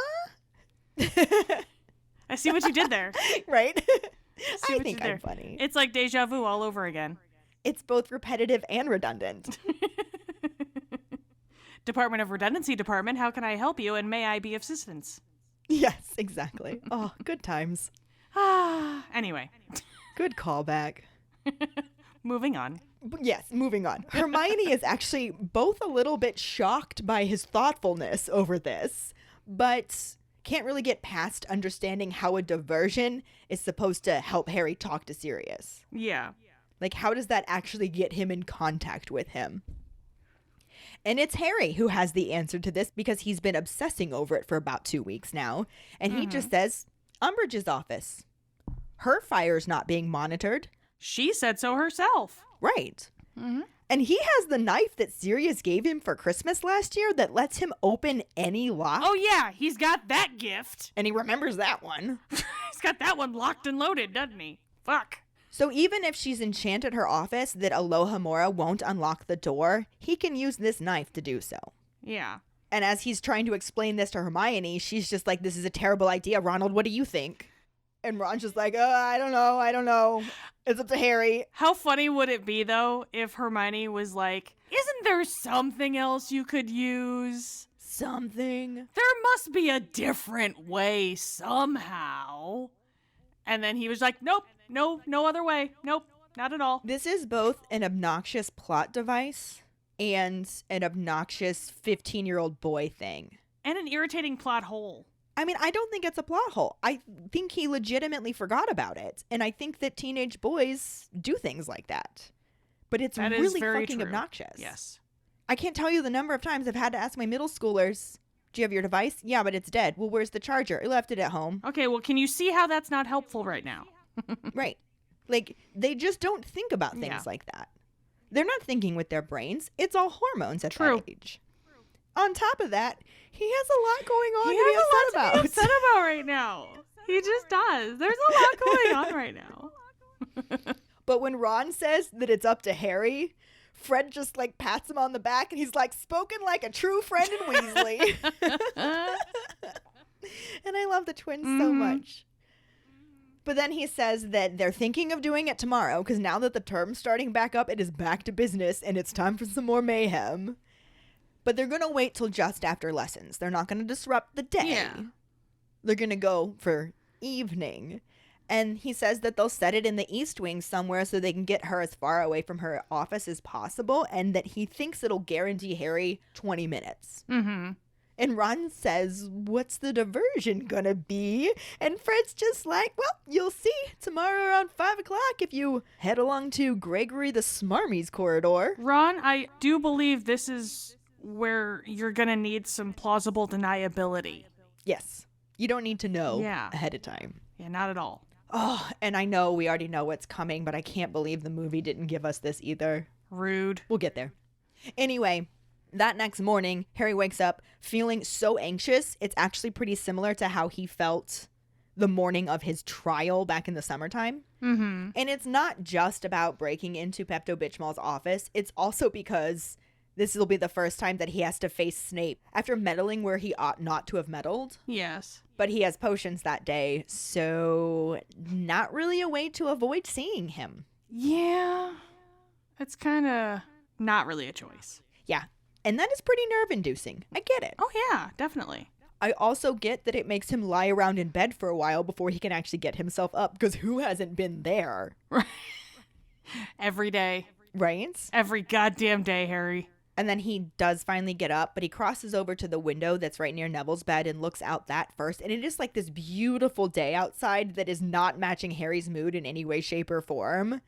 I see what you did there. Right? See I what think you did I'm there. funny. It's like deja vu all over again. It's both repetitive and redundant. Department of Redundancy Department, how can I help you, and may I be of assistance? Yes, exactly. Oh, good times. Anyway. Good callback. Moving on. Yes, moving on. Hermione is actually both a little bit shocked by his thoughtfulness over this, but can't really get past understanding how a diversion is supposed to help Harry talk to Sirius. Yeah. Like, how does that actually get him in contact with him? And it's Harry who has the answer to this, because he's been obsessing over it for about 2 weeks now. And he just says, Umbridge's office. Her fire's not being monitored. She said so herself. Right. Mm-hmm. And he has the knife that Sirius gave him for Christmas last year that lets him open any lock. Oh, yeah, he's got that gift. And he remembers that one. He's got that one locked and loaded, doesn't he? Fuck. So even if she's enchanted her office that Alohomora won't unlock the door, he can use this knife to do so. Yeah. And as he's trying to explain this to Hermione, she's just like, this is a terrible idea. Ronald, what do you think? And Ron's just like, I don't know. It's up to Harry. How funny would it be, though, if Hermione was like, isn't there something else you could use? Something. There must be a different way somehow. And then he was like, nope, no other way. Nope, not at all. This is both an obnoxious plot device and an obnoxious 15-year-old boy thing. And an irritating plot hole. I mean, I don't think it's a plot hole. I think he legitimately forgot about it. And I think that teenage boys do things like that. But it's that really very fucking true. obnoxious. Yes. I can't tell you the number of times I've had to ask my middle schoolers, do you have your device? Yeah, but it's dead. Well, where's the charger? I left it at home. Okay, well, can you see how that's not helpful right now? Right. Like, they just don't think about things like that. They're not thinking with their brains. It's all hormones at that age. On top of that, he has a lot going on He to has be upset a lot to be upset about right now. He just does. There's a lot going on right now. But when Ron says that it's up to Harry, Fred just like pats him on the back and he's like, spoken like a true friend in Weasley. And I love the twins so much. But then he says that they're thinking of doing it tomorrow because now that the term's starting back up, it is back to business and it's time for some more mayhem. But they're going to wait till just after lessons. They're not going to disrupt the day. Yeah. They're going to go for evening. And he says that they'll set it in the East Wing somewhere so they can get her as far away from her office as possible. And that he thinks it'll guarantee Harry 20 minutes. Mm-hmm. And Ron says, what's the diversion going to be? And Fred's just like, well, you'll see tomorrow around 5 o'clock if you head along to Gregory the Smarmy's corridor. Ron, I do believe this is where you're going to need some plausible deniability. Yes. You don't need to know Yeah. ahead of time. Yeah, not at all. Oh, and I know we already know what's coming, but I can't believe the movie didn't give us this either. Rude. We'll get there. Anyway, that next morning, Harry wakes up feeling so anxious. It's actually pretty similar to how he felt the morning of his trial back in the summertime. Mm-hmm. And it's not just about breaking into Pepto-Bismol's office. It's also because this will be the first time that he has to face Snape after meddling where he ought not to have meddled. Yes. But he has potions that day, so not really a way to avoid seeing him. Yeah. It's kind of not really a choice. Yeah. And that is pretty nerve-inducing. I get it. Oh, yeah, definitely. I also get that it makes him lie around in bed for a while before he can actually get himself up, because who hasn't been there? Every day. Right? Every goddamn day, Harry. And then he does finally get up, but he crosses over to the window that's right near Neville's bed and looks out that first. And it is like this beautiful day outside that is not matching Harry's mood in any way, shape, or form.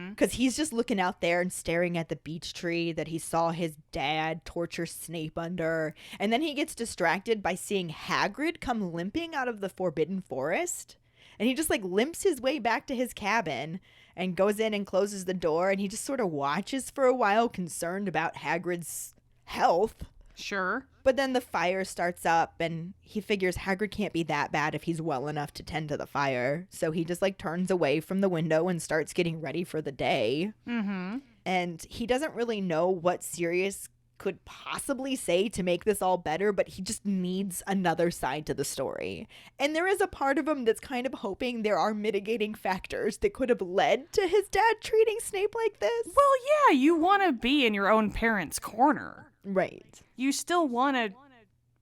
Because he's just looking out there and staring at the beech tree that he saw his dad torture Snape under. And then he gets distracted by seeing Hagrid come limping out of the Forbidden Forest. And he just like limps his way back to his cabin and goes in and closes the door, and he just sort of watches for a while, concerned about Hagrid's health. Sure. But then the fire starts up, and he figures Hagrid can't be that bad if he's well enough to tend to the fire. So he just like turns away from the window and starts getting ready for the day. Mm-hmm. And he doesn't really know what Sirius could possibly say to make this all better, but he just needs another side to the story. And there is a part of him that's kind of hoping there are mitigating factors that could have led to his dad treating Snape like this. Well, yeah, you want to be in your own parents' corner. Right. You still want to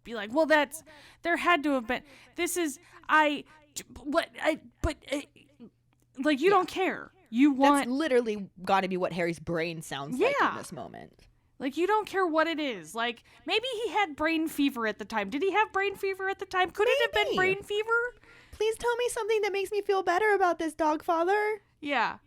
be like, well, there had to have been, like, you don't care. You want. That's literally got to be what Harry's brain sounds like in this moment. Like, you don't care what it is. Like, maybe he had brain fever at the time. Did he have brain fever at the time? Could it have been brain fever? Please tell me something that makes me feel better about this, dog father. Yeah.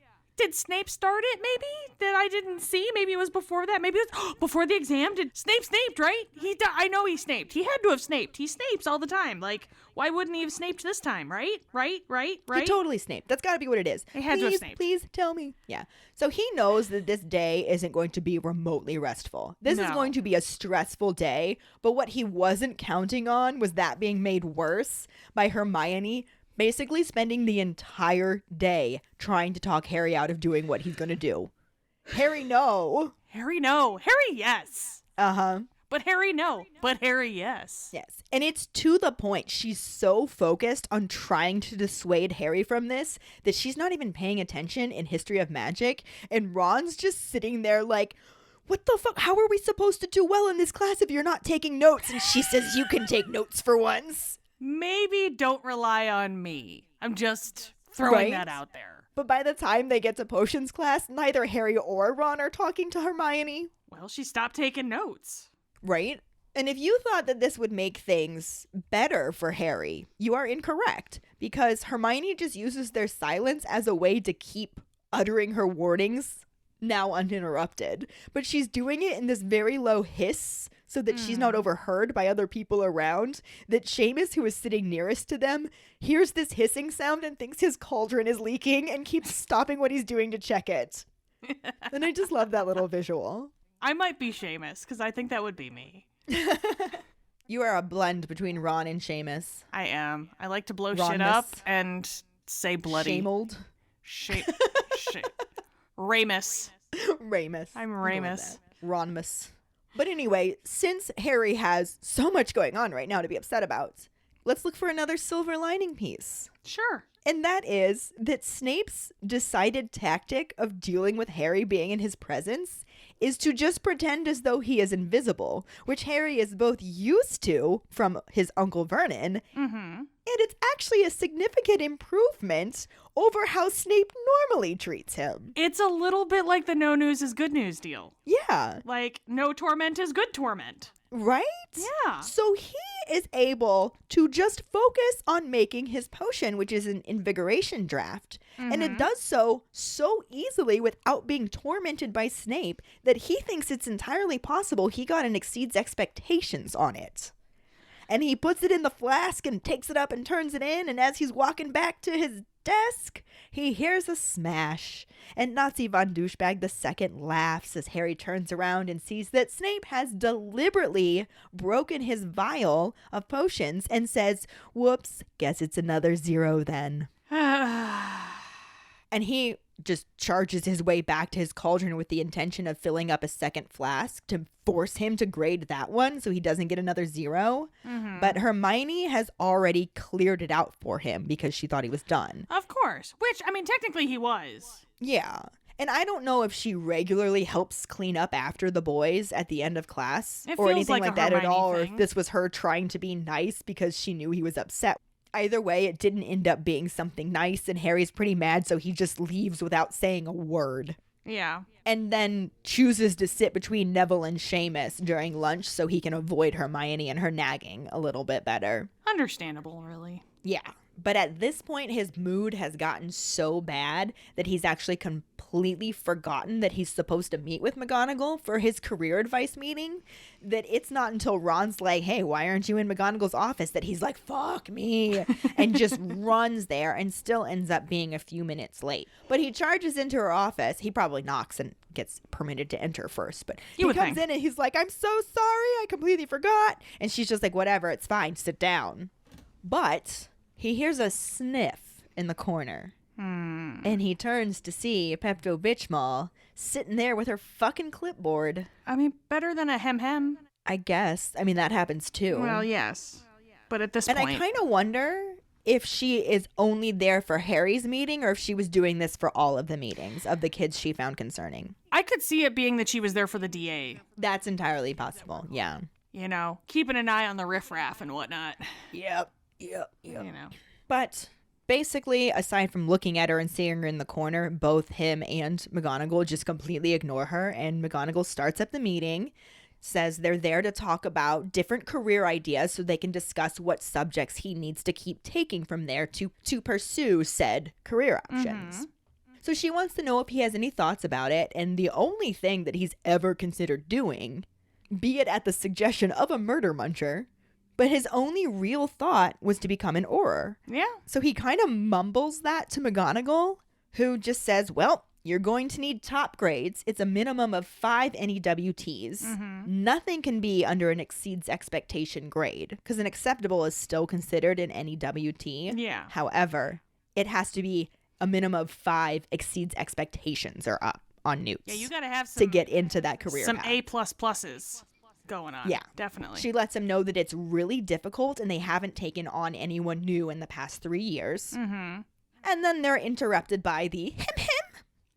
Did Snape start it, maybe? That I didn't see? Maybe it was before that. Maybe it was before the exam. Did Snape snaped, right? I know he snaped. He had to have snaped. He snapes all the time. Like, why wouldn't he have snaped this time, right? Right? He totally snaped. That's got to be what it is. He had to have snaped. Please tell me. Yeah. So he knows that this day isn't going to be remotely restful. This is going to be a stressful day, but what he wasn't counting on was that being made worse by Hermione basically spending the entire day trying to talk Harry out of doing what he's going to do. Harry, no. Harry, no. Harry, yes. Uh-huh. But Harry, no. But Harry, yes. Yes. And it's to the point. She's so focused on trying to dissuade Harry from this that she's not even paying attention in History of Magic. And Ron's just sitting there like, what the fuck? How are we supposed to do well in this class if you're not taking notes? And she says, you can take notes for once. Maybe don't rely on me. I'm just throwing that out there. But by the time they get to potions class, neither Harry or Ron are talking to Hermione. Well, she stopped taking notes. Right? And if you thought that this would make things better for Harry, you are incorrect. Because Hermione just uses their silence as a way to keep uttering her warnings now uninterrupted. But she's doing it in this very low hiss so that she's not overheard by other people around, that Seamus, who is sitting nearest to them, hears this hissing sound and thinks his cauldron is leaking and keeps stopping what he's doing to check it. And I just love that little visual. I might be Seamus, because I think that would be me. You are a blend between Ron and Seamus. I am. I like to blow Ron-ness. shit up and say bloody. Shamold. Ramus. Ramus. I'm Ramus. Ronmus. But anyway, since Harry has so much going on right now to be upset about, let's look for another silver lining piece. Sure. And that is that Snape's decided tactic of dealing with Harry being in his presence is to just pretend as though he is invisible, which Harry is both used to from his Uncle Vernon, and it's actually a significant improvement over how Snape normally treats him. It's a little bit like the no news is good news deal. Yeah. Like, no torment is good torment. Right? Yeah. So he is able to just focus on making his potion, which is an invigoration draft. And it does so easily without being tormented by Snape that he thinks it's entirely possible he got and exceeds expectations on it. And he puts it in the flask and takes it up and turns it in. And as he's walking back to his desk, he hears a smash. And Nazi von Douchebag II laughs as Harry turns around and sees that Snape has deliberately broken his vial of potions and says, whoops, guess it's another 0 then. And he just charges his way back to his cauldron with the intention of filling up a second flask to force him to grade that one so he doesn't get another 0. But Hermione has already cleared it out for him because she thought he was done. Of course. Which, I mean, technically he was. Yeah. And I don't know if she regularly helps clean up after the boys at the end of class or anything like that at all, or if this was her trying to be nice because she knew he was upset. Either way, it didn't end up being something nice, and Harry's pretty mad, so he just leaves without saying a word. Yeah. And then chooses to sit between Neville and Seamus during lunch so he can avoid Hermione and her nagging a little bit better. Understandable, really. Yeah. But at this point, his mood has gotten so bad that he's actually completely forgotten that he's supposed to meet with McGonagall for his career advice meeting. That it's not until Ron's like, hey, why aren't you in McGonagall's office? That he's like, fuck me, and just runs there and still ends up being a few minutes late. But he charges into her office. He probably knocks and gets permitted to enter first. But he comes in and he's like, I'm so sorry. I completely forgot. And she's just like, whatever, it's fine. Sit down. But he hears a sniff in the corner. And he turns to see Pepto-Bismol sitting there with her fucking clipboard. I mean, better than a hem-hem. I guess. I mean, that happens too. Well, yes. But at this point... And I kind of wonder if she is only there for Harry's meeting or if she was doing this for all of the meetings of the kids she found concerning. I could see it being that she was there for the DA. That's entirely possible, yeah. You know, keeping an eye on the riffraff and whatnot. Yep. You know. But basically, aside from looking at her and seeing her in the corner, both him and McGonagall just completely ignore her. And McGonagall starts up the meeting, says they're there to talk about different career ideas so they can discuss what subjects he needs to keep taking from there to pursue said career options. So she wants to know if he has any thoughts about it, and the only thing that he's ever considered doing, be it at the suggestion of a murder muncher, but his only real thought was to become an Auror. Yeah. So he kind of mumbles that to McGonagall, who just says, well, you're going to need top grades. It's a minimum of 5 NEWTs. Nothing can be under an exceeds expectation grade, because an acceptable is still considered an NEWT. Yeah. However, it has to be a minimum of 5 exceeds expectations or up on Newts. Yeah, you got to have some to get into that career some path. A++s going on. Yeah. Definitely. She lets him know that it's really difficult and they haven't taken on anyone new in the past 3 years. Mm-hmm. And then they're interrupted by the him.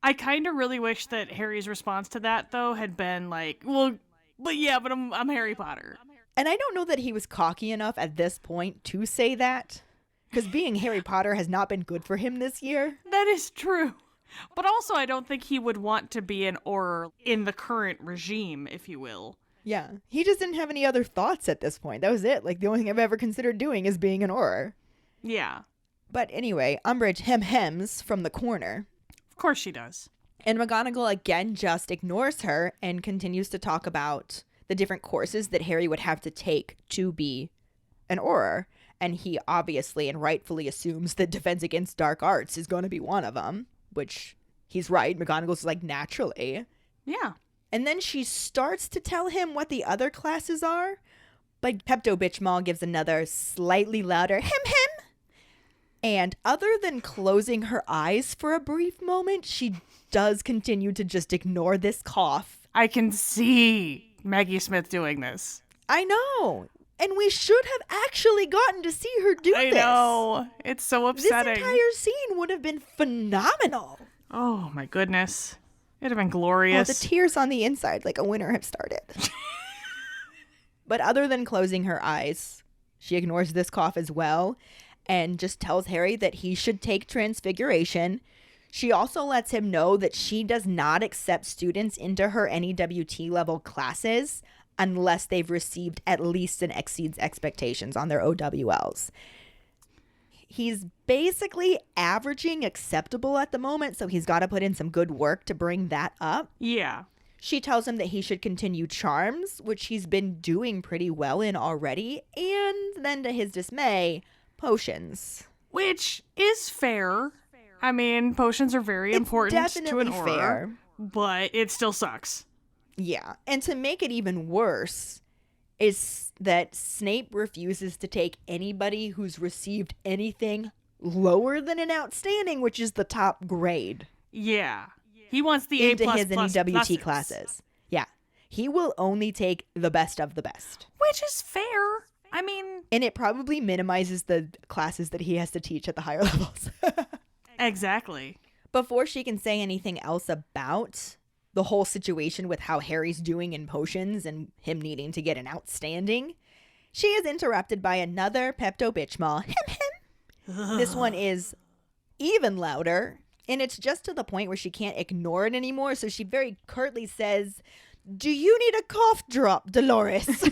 I kind of really wish that Harry's response to that, though, had been like, well, but I'm Harry Potter. And I don't know that he was cocky enough at this point to say that, because being Harry Potter has not been good for him this year. That is true. But also, I don't think he would want to be an Auror in the current regime, if you will. Yeah. He just didn't have any other thoughts at this point. That was it. Like, the only thing I've ever considered doing is being an Auror. Yeah. But anyway, Umbridge hems from the corner. Of course she does. And McGonagall again just ignores her and continues to talk about the different courses that Harry would have to take to be an Auror. And he obviously and rightfully assumes that Defense Against Dark Arts is going to be one of them, which he's right. McGonagall's like, naturally. Yeah. And then she starts to tell him what the other classes are, but Pepto-Bismol gives another slightly louder hem. And other than closing her eyes for a brief moment, she does continue to just ignore this cough. I can see Maggie Smith doing this. I know. And we should have actually gotten to see her do this. I know. It's so upsetting. This entire scene would have been phenomenal. Oh, my goodness. It'd have been glorious. Oh, the tears on the inside like a winter have started. But other than closing her eyes, she ignores this cough as well and just tells Harry that he should take Transfiguration. She also lets him know that she does not accept students into her NEWT level classes unless they've received at least an exceeds expectations on their OWLs. He's basically averaging acceptable at the moment, so he's got to put in some good work to bring that up. Yeah. She tells him that he should continue charms, which he's been doing pretty well in already, and then to his dismay, potions. Which is fair. I mean, potions are very important to an Auror, fair. But it still sucks. Yeah, and to make it even worse is that Snape refuses to take anybody who's received anything lower than an outstanding, which is the top grade. Yeah. He wants the into A++++. his NEWT classes. Yeah. He will only take the best of the best. Which is fair. I mean... And it probably minimizes the classes that he has to teach at the higher levels. Exactly. Before she can say anything else about the whole situation with how Harry's doing in potions and him needing to get an outstanding, she is interrupted by another Pepto-Bismol. This one is even louder, and it's just to the point where she can't ignore it anymore, so she very curtly says, "Do you need a cough drop, Dolores?"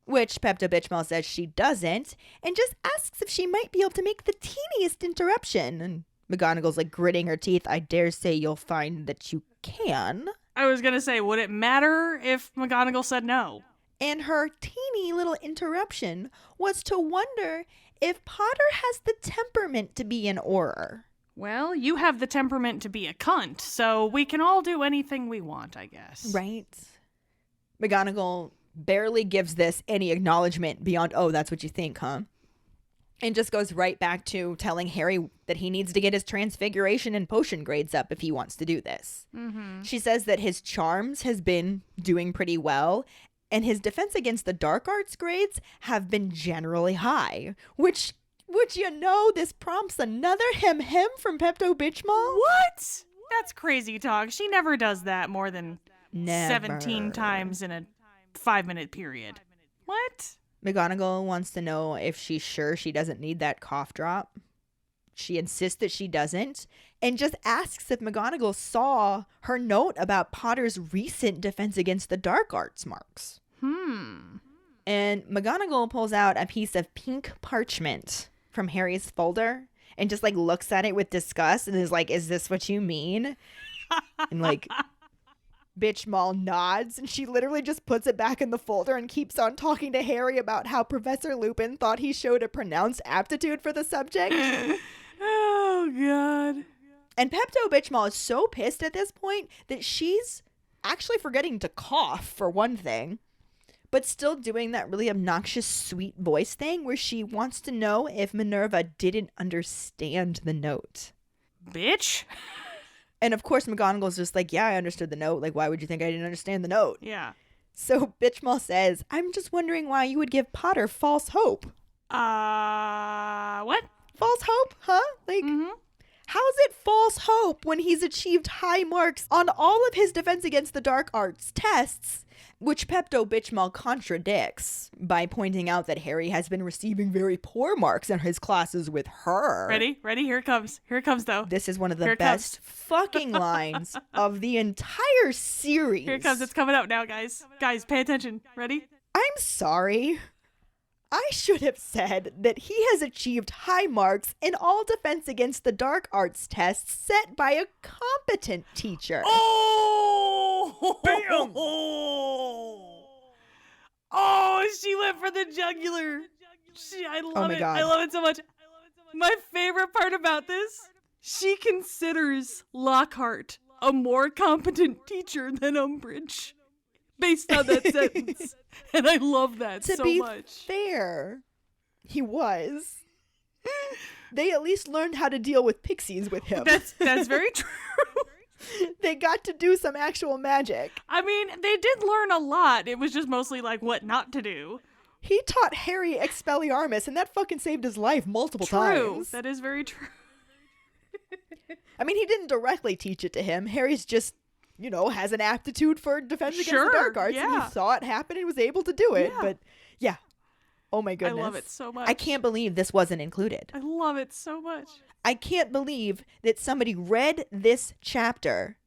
Which Pepto-Bismol says she doesn't, and just asks if she might be able to make the teeniest interruption. And McGonagall's like gritting her teeth. "I dare say you'll find that you can." I was going to say, would it matter if McGonagall said no? And her teeny little interruption was to wonder if Potter has the temperament to be an Auror. Well, you have the temperament to be a cunt, so we can all do anything we want, I guess. Right. McGonagall barely gives this any acknowledgement beyond, "Oh, that's what you think, huh?" And just goes right back to telling Harry that he needs to get his Transfiguration and potion grades up if he wants to do this. Mm-hmm. She says that his charms has been doing pretty well, and his Defense Against the Dark Arts grades have been generally high, which, this prompts another hem from Pepto-Bismol? What? That's crazy talk. She never does that more than Never. 17 times in a 5-minute period. What? McGonagall wants to know if she's sure she doesn't need that cough drop. She insists that she doesn't, and just asks if McGonagall saw her note about Potter's recent Defense Against the Dark Arts marks. And McGonagall pulls out a piece of pink parchment from Harry's folder and just like looks at it with disgust and is like, is this what you mean? And like bitch Maul nods, and she literally just puts it back in the folder and keeps on talking to Harry about how Professor Lupin thought he showed a pronounced aptitude for the subject. Oh God. And Pepto Bitch Maul is so pissed at this point that she's actually forgetting to cough, for one thing, but still doing that really obnoxious sweet voice thing where she wants to know if Minerva didn't understand the note. Bitch. And of course McGonagall's just like, yeah, I understood the note. Like, why would you think I didn't understand the note? Yeah. So Bitch Maul says, I'm just wondering why you would give Potter false hope. What? False hope? Huh? Like, how's it false hope when he's achieved high marks on all of his Defense Against the Dark Arts tests, which Pepto Bitch Maul contradicts by pointing out that Harry has been receiving very poor marks in his classes with her. Ready? Here it comes. Here it comes, though. This is one of the best fucking lines of the entire series. Here it comes. It's coming out now, guys. Guys, pay attention. Ready? I'm sorry. I should have said that he has achieved high marks in all Defense Against the Dark Arts tests set by a competent teacher. Oh! Bam! Oh, she went for the jugular. I love it. God. I love it so much. My favorite part about this, she considers Lockhart a more competent teacher than Umbridge. Based on that sentence. And I love that so much. To be fair, he was. They at least learned how to deal with pixies with him. That's very true. They got to do some actual magic. I mean, they did learn a lot. It was just mostly like what not to do. He taught Harry Expelliarmus, and that fucking saved his life multiple times. That is very true. I mean, he didn't directly teach it to him. Harry's just, has an aptitude for Defense Against the Dark Arts, and he saw it happen and was able to do it. Yeah. But, yeah. Oh, my goodness. I love it so much. I can't believe this wasn't included. I love it so much. I can't believe that somebody read this chapter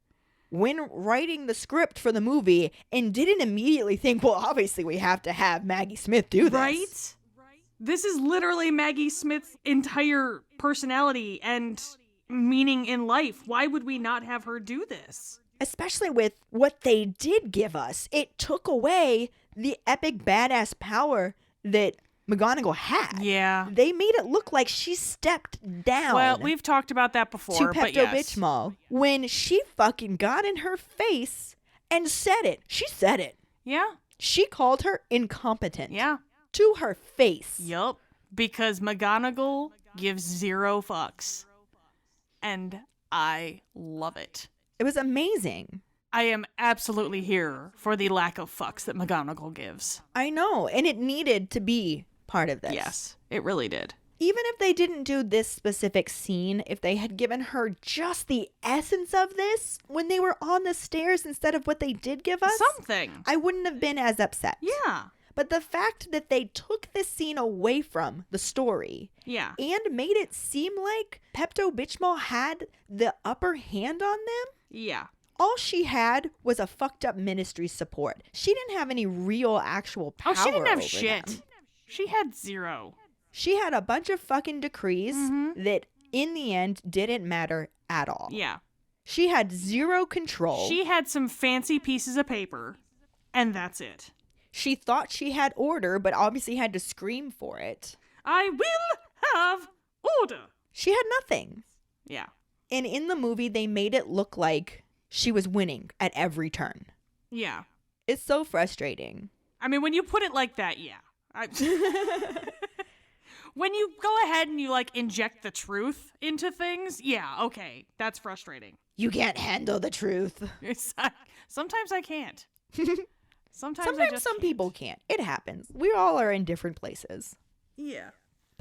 when writing the script for the movie and didn't immediately think, well, obviously we have to have Maggie Smith do this. Right? This is literally Maggie Smith's entire personality and meaning in life. Why would we not have her do this? Especially with what they did give us. It took away the epic badass power that McGonagall had. Yeah. They made it look like she stepped down. Well, we've talked about that before, to Pepto but yes. Bitch Maul when she fucking got in her face and said it. She said it. Yeah. She called her incompetent. Yeah. To her face. Yup. Because McGonagall gives zero fucks. And I love it. It was amazing. I am absolutely here for the lack of fucks that McGonagall gives. I know, and it needed to be part of this. Yes, it really did. Even if they didn't do this specific scene, if they had given her just the essence of this when they were on the stairs instead of what they did give us, something, I wouldn't have been as upset. Yeah. But the fact that they took this scene away from the story, yeah, and made it seem like Pepto Bitch Maul had the upper hand on them, yeah. All she had was a fucked up ministry support. She didn't have any real actual power. Oh, she didn't have over shit. them. She had zero. She had a bunch of fucking decrees that in the end didn't matter at all. Yeah. She had zero control. She had some fancy pieces of paper, and that's it. She thought she had order, but obviously had to scream for it. I will have order. She had nothing. Yeah. And in the movie, they made it look like she was winning at every turn. Yeah. It's so frustrating. I mean, when you put it like that, yeah. When you go ahead and you, inject the truth into things, yeah, okay, that's frustrating. You can't handle the truth. Sometimes I can't. Sometimes some people can't. It happens. We all are in different places. Yeah.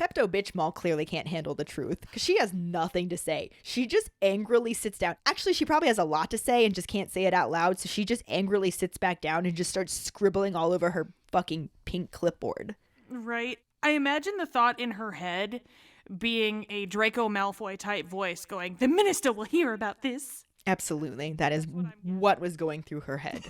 Pepto Bitch Maul clearly can't handle the truth because she has nothing to say. She just angrily sits down. Actually, she probably has a lot to say and just can't say it out loud, so she just angrily sits back down and just starts scribbling all over her fucking pink clipboard. Right. I imagine the thought in her head being a Draco Malfoy type voice going, "The minister will hear about this." Absolutely. That is what was going through her head.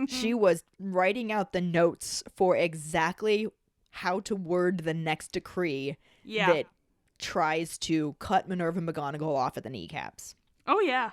She was writing out the notes for exactly how to word the next decree that tries to cut Minerva McGonagall off at the kneecaps. Oh, yeah.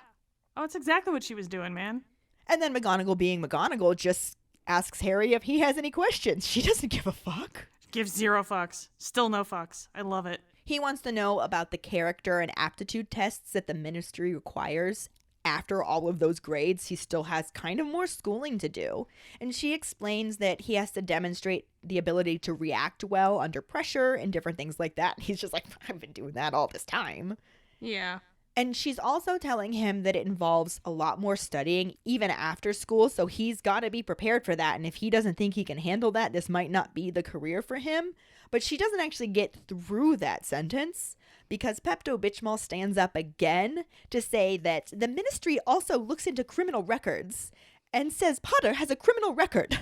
Oh, it's exactly what she was doing, man. And then McGonagall, being McGonagall, just asks Harry if he has any questions. She doesn't give a fuck. Gives 0 fucks. Still no fucks. I love it. He wants to know about the character and aptitude tests that the ministry requires. After all of those grades, he still has kind of more schooling to do. And she explains that he has to demonstrate the ability to react well under pressure and different things like that. He's just like, I've been doing that all this time. Yeah. And she's also telling him that it involves a lot more studying even after school, so he's got to be prepared for that. And if he doesn't think he can handle that, this might not be the career for him. But she doesn't actually get through that sentence because Pepto-Bismol stands up again to say that the ministry also looks into criminal records and says Potter has a criminal record.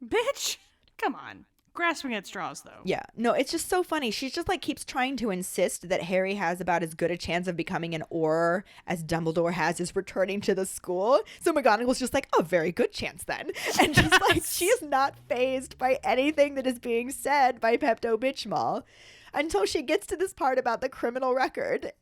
Bitch! Come on. Grasping at straws, though. Yeah. No, it's just so funny. She's just like keeps trying to insist that Harry has about as good a chance of becoming an Auror as Dumbledore has is returning to the school. So McGonagall's just like, oh, very good chance then. And she's like, she is not fazed by anything that is being said by Pepto-Bismol until she gets to this part about the criminal record.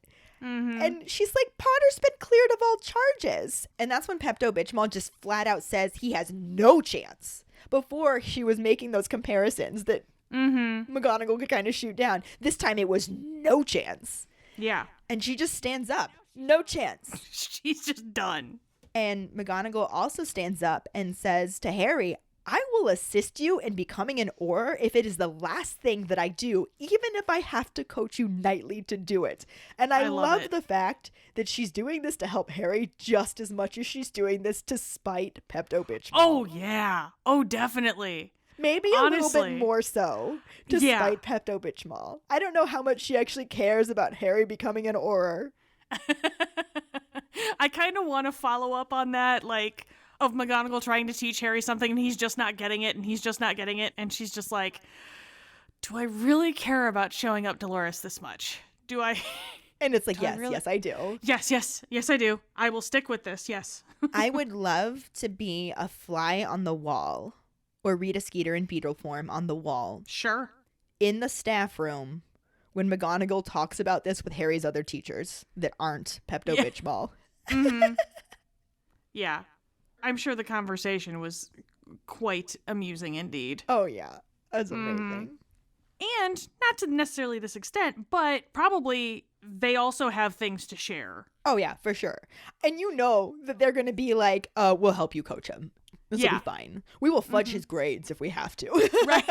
Mm-hmm. And she's like, Potter's been cleared of all charges. And that's when Pepto-Bismol just flat out says he has no chance. Before, she was making those comparisons that McGonagall could kind of shoot down. This time it was no chance. Yeah. And she just stands up. No chance. She's just done. And McGonagall also stands up and says to Harry, I will assist you in becoming an Auror if it is the last thing that I do, even if I have to coach you nightly to do it. And I love the fact that she's doing this to help Harry just as much as she's doing this to spite Pepto-Bismol. Oh, yeah. Oh, definitely. Maybe a little bit more so to spite Pepto-Bismol. I don't know how much she actually cares about Harry becoming an Auror. I kind of want to follow up on that, like, of McGonagall trying to teach Harry something and he's just not getting it and he's just not getting it. And she's just like, do I really care about showing up Dolores this much? Do I? And it's like, yes, I do. Yes, I do. I will stick with this. Yes. I would love to be a fly on the wall or Rita Skeeter in beetle form on the wall. Sure. In the staff room when McGonagall talks about this with Harry's other teachers that aren't Pepto-Bismol. Yeah. Mm-hmm. Yeah. I'm sure the conversation was quite amusing indeed. Oh, yeah. That's amazing. And not to necessarily this extent, but probably they also have things to share. Oh, yeah, for sure. And you know that they're going to be like, we'll help you coach him. This will be fine. We will fudge his grades if we have to. Right.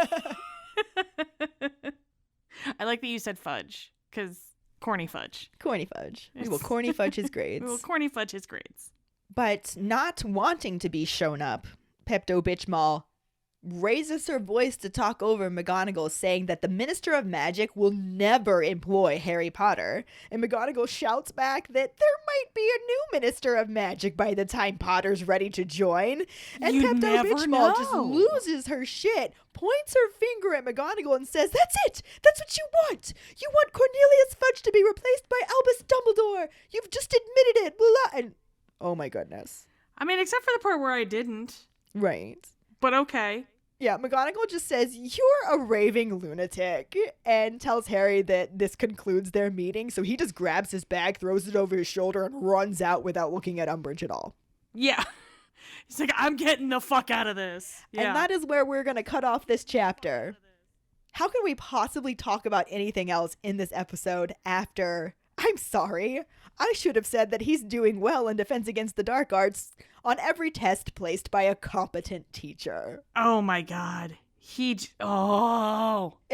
I like that you said fudge, because corny fudge. Corny fudge. We will corny fudge his grades. We will corny fudge his grades. But not wanting to be shown up, Pepto-Bismol raises her voice to talk over McGonagall, saying that the Minister of Magic will never employ Harry Potter. And McGonagall shouts back that there might be a new Minister of Magic by the time Potter's ready to join. And Pepto-Bismol just loses her shit, points her finger at McGonagall and says, that's it! That's what you want! You want Cornelius Fudge to be replaced by Albus Dumbledore! You've just admitted it! Blah. And oh my goodness. I mean, except for the part where I didn't. Right. But okay. Yeah, McGonagall just says, you're a raving lunatic, and tells Harry that this concludes their meeting, so he just grabs his bag, throws it over his shoulder, and runs out without looking at Umbridge at all. Yeah. He's like, I'm getting the fuck out of this. Yeah. And that is where we're going to cut off this chapter. How can we possibly talk about anything else in this episode after, I'm sorry, I should have said that he's doing well in Defense Against the Dark Arts on every test placed by a competent teacher. Oh my god. If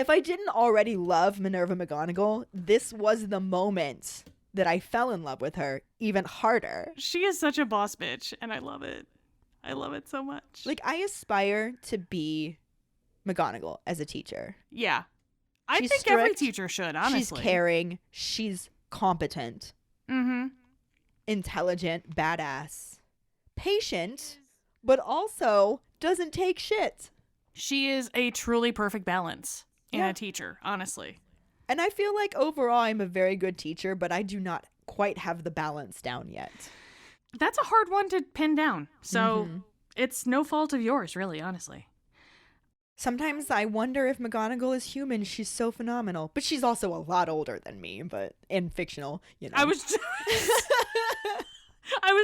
I didn't already love Minerva McGonagall, this was the moment that I fell in love with her even harder. She is such a boss bitch, and I love it. I love it so much. Like, I aspire to be McGonagall as a teacher. Yeah. I She's think strict, every teacher should, honestly. She's caring. She's competent. Mm-hmm. Intelligent, badass, patient, but also doesn't take shit. She is a truly perfect balance in a teacher, honestly. And I feel like overall I'm a very good teacher, but I do not quite have the balance down yet. That's a hard one to pin down. So it's no fault of yours, really, honestly. Sometimes I wonder if McGonagall is human. She's so phenomenal. But she's also a lot older than me, but in fictional, you know. I was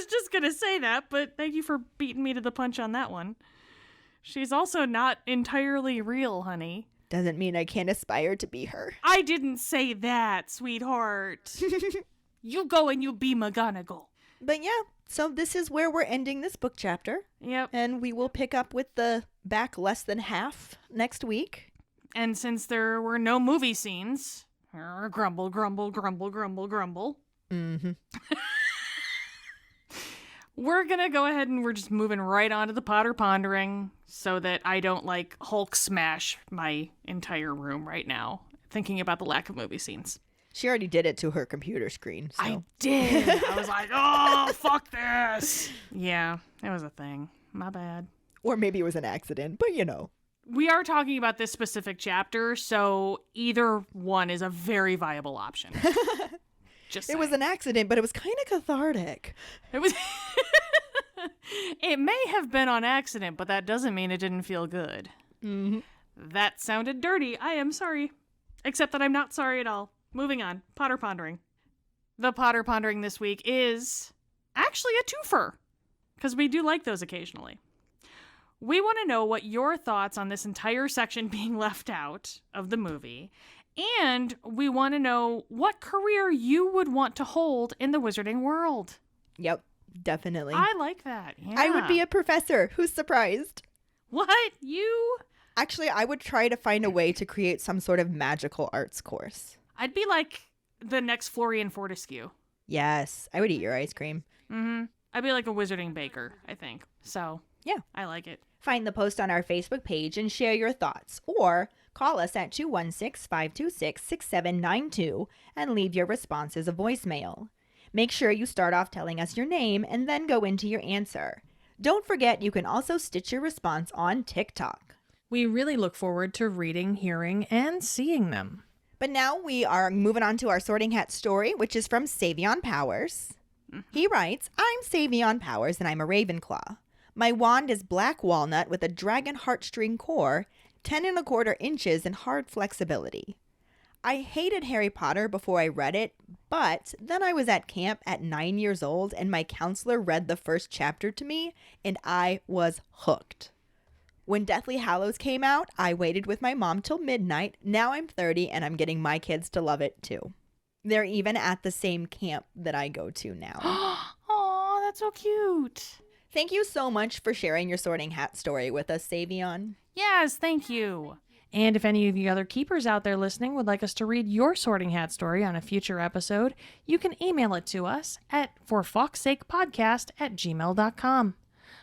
just going to say that, but thank you for beating me to the punch on that one. She's also not entirely real, honey. Doesn't mean I can't aspire to be her. I didn't say that, sweetheart. You go and you be McGonagall. But yeah, so this is where we're ending this book chapter. Yep. And we will pick up with the back less than half next week. And since there were no movie scenes, grumble, grumble, grumble, grumble, grumble. Mm-hmm. We're going to go ahead and we're just moving right on to the Potter Pondering so that I don't like Hulk smash my entire room right now, thinking about the lack of movie scenes. She already did it to her computer screen. So. I did. I was like, oh, fuck this. Yeah, it was a thing. My bad. Or maybe it was an accident, but you know. We are talking about this specific chapter, so either one is a very viable option. Just saying. It was an accident, but it was kind of cathartic. It was. It may have been on accident, but that doesn't mean it didn't feel good. Mm-hmm. That sounded dirty. I am sorry. Except that I'm not sorry at all. Moving on. Potter Pondering. The Potter Pondering this week is actually a twofer, because we do like those occasionally. We want to know what your thoughts on this entire section being left out of the movie, and we want to know what career you would want to hold in the wizarding world. Yep, definitely. I like that. Yeah. I would be a professor. Who's surprised? What? You? Actually, I would try to find a way to create some sort of magical arts course. I'd be like the next Florian Fortescue. Yes, I would eat your ice cream. Mm-hmm. I'd be like a wizarding baker, I think. So, yeah. I like it. Find the post on our Facebook page and share your thoughts, or call us at 216-526-6792 and leave your response as a voicemail. Make sure you start off telling us your name and then go into your answer. Don't forget you can also stitch your response on TikTok. We really look forward to reading, hearing, and seeing them. But now we are moving on to our Sorting Hat story, which is from Savion Powers. He writes, I'm Savion Powers and I'm a Ravenclaw. My wand is black walnut with a dragon heartstring core, 10 1/4 inches and hard flexibility. I hated Harry Potter before I read it, but then I was at camp at 9 years old and my counselor read the first chapter to me and I was hooked. When Deathly Hallows came out, I waited with my mom till midnight. Now I'm 30 and I'm getting my kids to love it too. They're even at the same camp that I go to now. Aw, that's so cute. Thank you so much for sharing your Sorting Hat story with us, Savion. Yes, thank you. And if any of you other keepers out there listening would like us to read your Sorting Hat story on a future episode, you can email it to us at forfawkesakepodcast@gmail.com.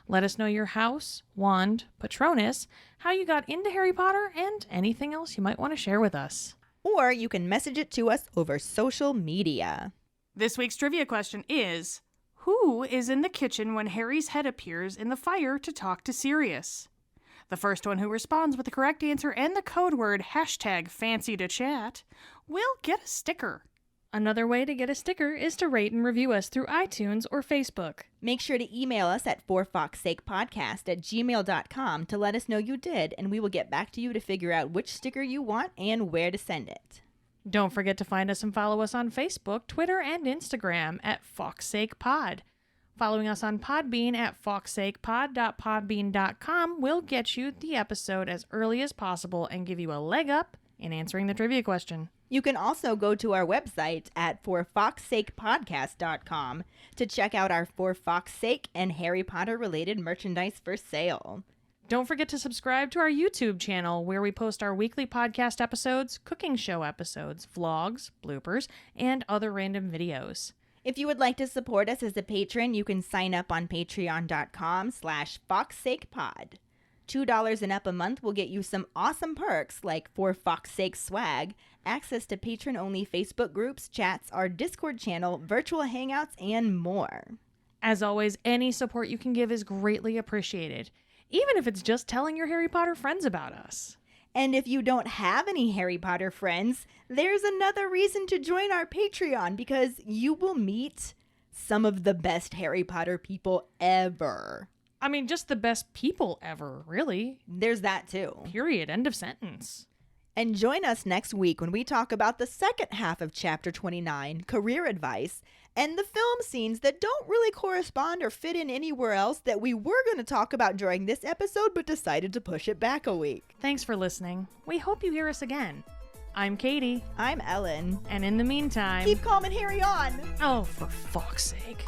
Let us know your house, wand, Patronus, how you got into Harry Potter, and anything else you might want to share with us. Or you can message it to us over social media. This week's trivia question is, who is in the kitchen when Harry's head appears in the fire to talk to Sirius? The first one who responds with the correct answer and the code word #fancy2chat will get a sticker. Another way to get a sticker is to rate and review us through iTunes or Facebook. Make sure to email us at forfawkesakepodcast@gmail.com to let us know you did, and we will get back to you to figure out which sticker you want and where to send it. Don't forget to find us and follow us on Facebook, Twitter, and Instagram at FawkesSakePod. Following us on Podbean at fawkesakepod.podbean.com will get you the episode as early as possible and give you a leg up in answering the trivia question. You can also go to our website at forfawkesakepodcast.com to check out our For Fawkes Sake and Harry Potter related merchandise for sale. Don't forget to subscribe to our YouTube channel where we post our weekly podcast episodes, cooking show episodes, vlogs, bloopers, and other random videos. If you would like to support us as a patron, you can sign up on patreon.com/FawkesSakePod. $2 and up a month will get you some awesome perks like For Fawkes Sake swag, access to patron-only Facebook groups, chats, our Discord channel, virtual hangouts, and more. As always, any support you can give is greatly appreciated, even if it's just telling your Harry Potter friends about us. And if you don't have any Harry Potter friends, there's another reason to join our Patreon because you will meet some of the best Harry Potter people ever. I mean, just the best people ever, really. There's that too. Period. End of sentence. And join us next week when we talk about the second half of Chapter 29, Career Advice, and the film scenes that don't really correspond or fit in anywhere else that we were going to talk about during this episode but decided to push it back a week. Thanks for listening. We hope you hear us again. I'm Katie. I'm Ellen. And in the meantime... keep calm and Harry on! Oh, for fuck's sake.